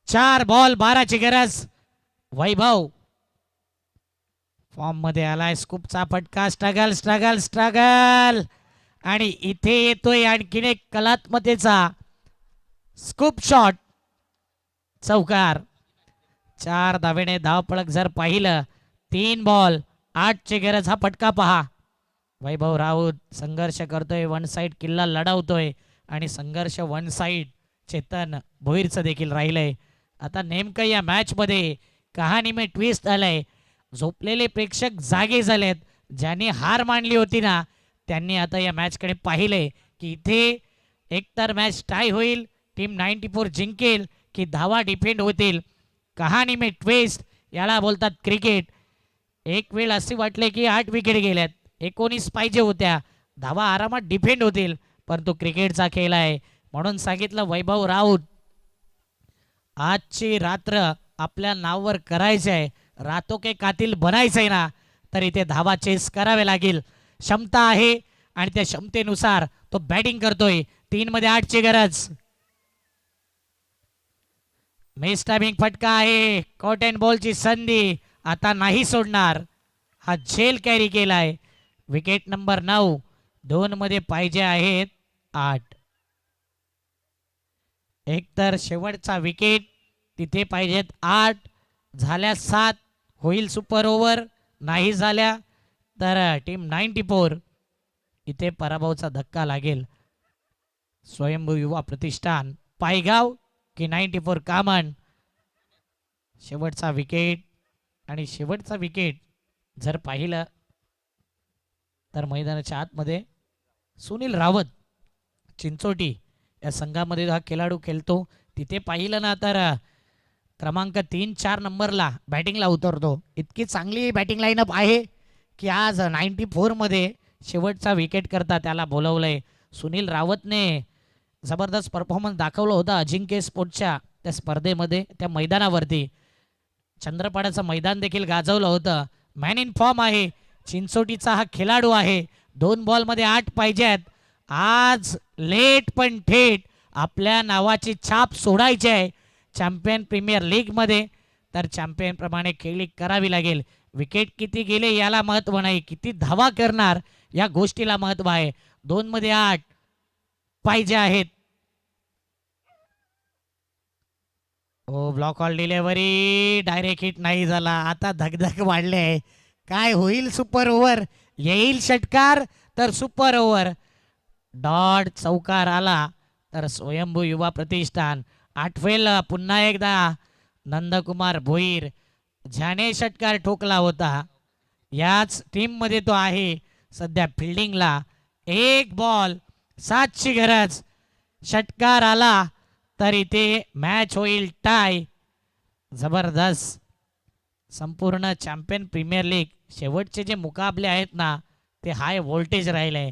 4 बॉल 12ची गरज. वैभव फॉर्म मध्ये आलाय. स्कूपचा फटका. स्ट्रगल स्ट्रगल स्ट्रगल आणि इथे येतोय आणखीन एक कलात्मतेचा स्कूप शॉट. चौकार. 4 धावेने धावपळक जर पाहिलं 3 बॉल 8ची गरज. हा फटका पहा. वैभव राऊत संघर्ष करतोय, वन साइड किल्ला लढवतोय आणि संघर्ष वन साइड चेतन भोईरचं देखील राहिलंय. आता नेमकं या मॅच मध्ये कहाणी में ट्विस्ट आलंय. झोपलेले प्रेक्षक जागे झालेत. ज्यांनी हार मानली होती ना त्यांनी आता या मॅच कडे पाहिले की इथे एकतर मॅच टाय होईल, टीम 94 जिंकेल की धावा डिफेंड होतील. कहाणी में ट्विस्ट याला बोलतात क्रिकेट. एक वेळ असे वाटले की 8 विकेट गेल्यात, 19 पाहिजे होत्या, धावा आरामात डिफेंड होतील, परंतु क्रिकेटचा खेळ आहे. म्हणून सांगितलं वैभव राऊत आजची रात्र आपल्या नावावर करायचे आहे. रातो के कातिल बनायचंय ना तर इथे धावा चेस करावे लागेल. क्षमता आहे आणि त्या क्षमतेनुसार तो बॅटिंग करतोय. 3 मध्ये 8ची गरज. मिस टायमिंग फटका आहे. कॉट अँड बॉलची संधी आता नाही सोडणार. हा झेल कॅरी केलाय. Wicket number 9. 2 मध्ये पाहिजे आहेत 8. एकतर शेवटचा विकेट तिथे पाहिजेत 8. झाल्या 7 होईल सुपर ओव्हर. नाही झाल्या तर टीम 94 इथे पराभवाचा धक्का लागेल. स्वयंभू युवा प्रतिष्ठान पायगाव की 94 कामन. शेवटचा विकेट आणि शेवटचा विकेट जर पाहिलं तर मैदानाच्या आतमध्ये सुनील रावत चिंचोटी या संघामध्ये हा खेळाडू खेळतो. तिथे पाहिलं ना तर क्रमांक 3-4 नंबरला बॅटिंगला उतरतो. इतकी चांगली बॅटिंग लाईनअप आहे की आज 94 मध्ये शेवटचा विकेट करता त्याला बोलवलंय. सुनील रावतने जबरदस्त परफॉर्मन्स दाखवला होता अजिंक्य स्पोर्टच्या त्या स्पर्धेमध्ये, त्या मैदानावरती. चंद्रपाडाचं मैदान देखील गाजवलं होतं. मॅन इन फॉर्म आहे चिंचोटीचा हा खेळाडू आहे. 2 बॉलमध्ये 8 पाहिजेत. आज लेट पण थेट आपल्या नावाची छाप सोडायची आहे चॅम्पियन प्रीमियर लीगमध्ये. तर चॅम्पियन प्रमाणे खेळी करावी लागेल. विकेट किती गेले याला महत्व नाही, किती धावा करणार या गोष्टीला महत्व आहे. 2 मध्ये 8 पाहिजे आहेत. Oh block all delivery direct hit नाही झाला. आता धगधग वाढले आहे. काय होईल? सुपर ओव्हर येईल षटकार तर सुपर ओव्हर. डॉट चौकार आला तर स्वयंभू युवा प्रतिष्ठान आठवेल पुन्हा एकदा. नंदकुमार भोईर ज्याने षटकार ठोकला होता याच टीम मध्ये तो आहे सध्या फिल्डिंगला. 1 बॉल 7 ची गरज. षटकार आला तर इथे मॅच होईल टाय. जबरदस्त. संपूर्ण चॅम्पियन प्रीमियर लीग शेवटचे जे मुकाबले आहेत ना ते हाय व्होल्टेज राहिले.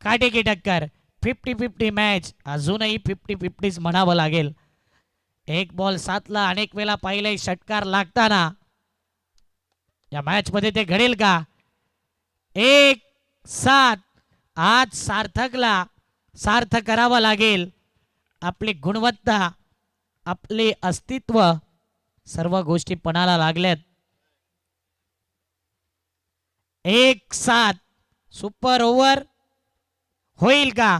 काटेकी टक्कर 50-50 मॅच. अजूनही 50-50 म्हणावं लागेल. 1 बॉल 7 ला अनेक वेळा पाहिले षटकार लागताना. या मॅच मध्ये ते घडेल का? 1-7 आज सार्थकला सार्थ करावं लागेल. आपली गुणवत्ता आपले अस्तित्व सर्व गोष्टी पणाला लागल्यात. 1-7 सुपर ओव्हर होईल का?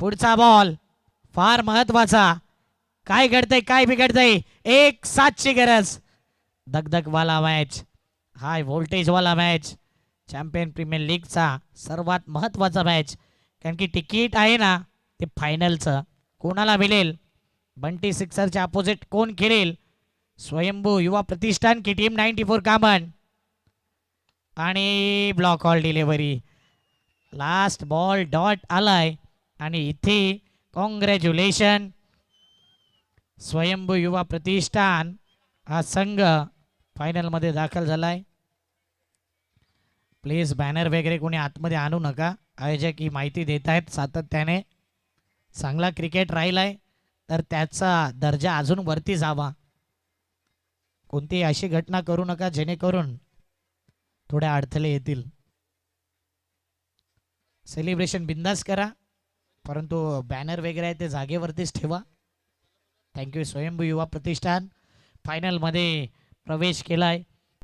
पुढचा बॉल फार महत्वाचा. काय घडतंय काय बिघडतंय? 1-7 ची गरज. दगदगवाला मॅच, हाय व्होल्टेज वाला मॅच. चॅम्पियन प्रीमियर लीगचा सर्वात महत्वाचा मॅच. कारण की तिकीट आहे ना ते फायनलचं कोणाला मिळेल? बंटी सिक्सरच्या अपोजिट कोण खेळेल? स्वयंभू युवा प्रतिष्ठान की टीम 94 कामन. आणि block all delivery. Last ball dot आलाय आणि इथे कॉंग्रॅच्युलेशन. स्वयंभू युवा प्रतिष्ठान हा संघ फायनलमध्ये दाखल झालाय. प्लीज बॅनर वगैरे कोणी आतमध्ये आणू नका. आयोजक ही माहिती देत आहेत सातत्याने. चांगला क्रिकेट राहिलाय तर त्याचा दर्जा अजून वरती जावा. कोणतीही अशी घटना करू नका जेणेकरून थोडे अडथळे येतील. सेलिब्रेशन बिंदास करा परंतु बॅनर वगैरे आहे ते जागेवरतीच ठेवा. थँक्यू. स्वयंभू युवा प्रतिष्ठान फायनलमध्ये प्रवेश केलाय.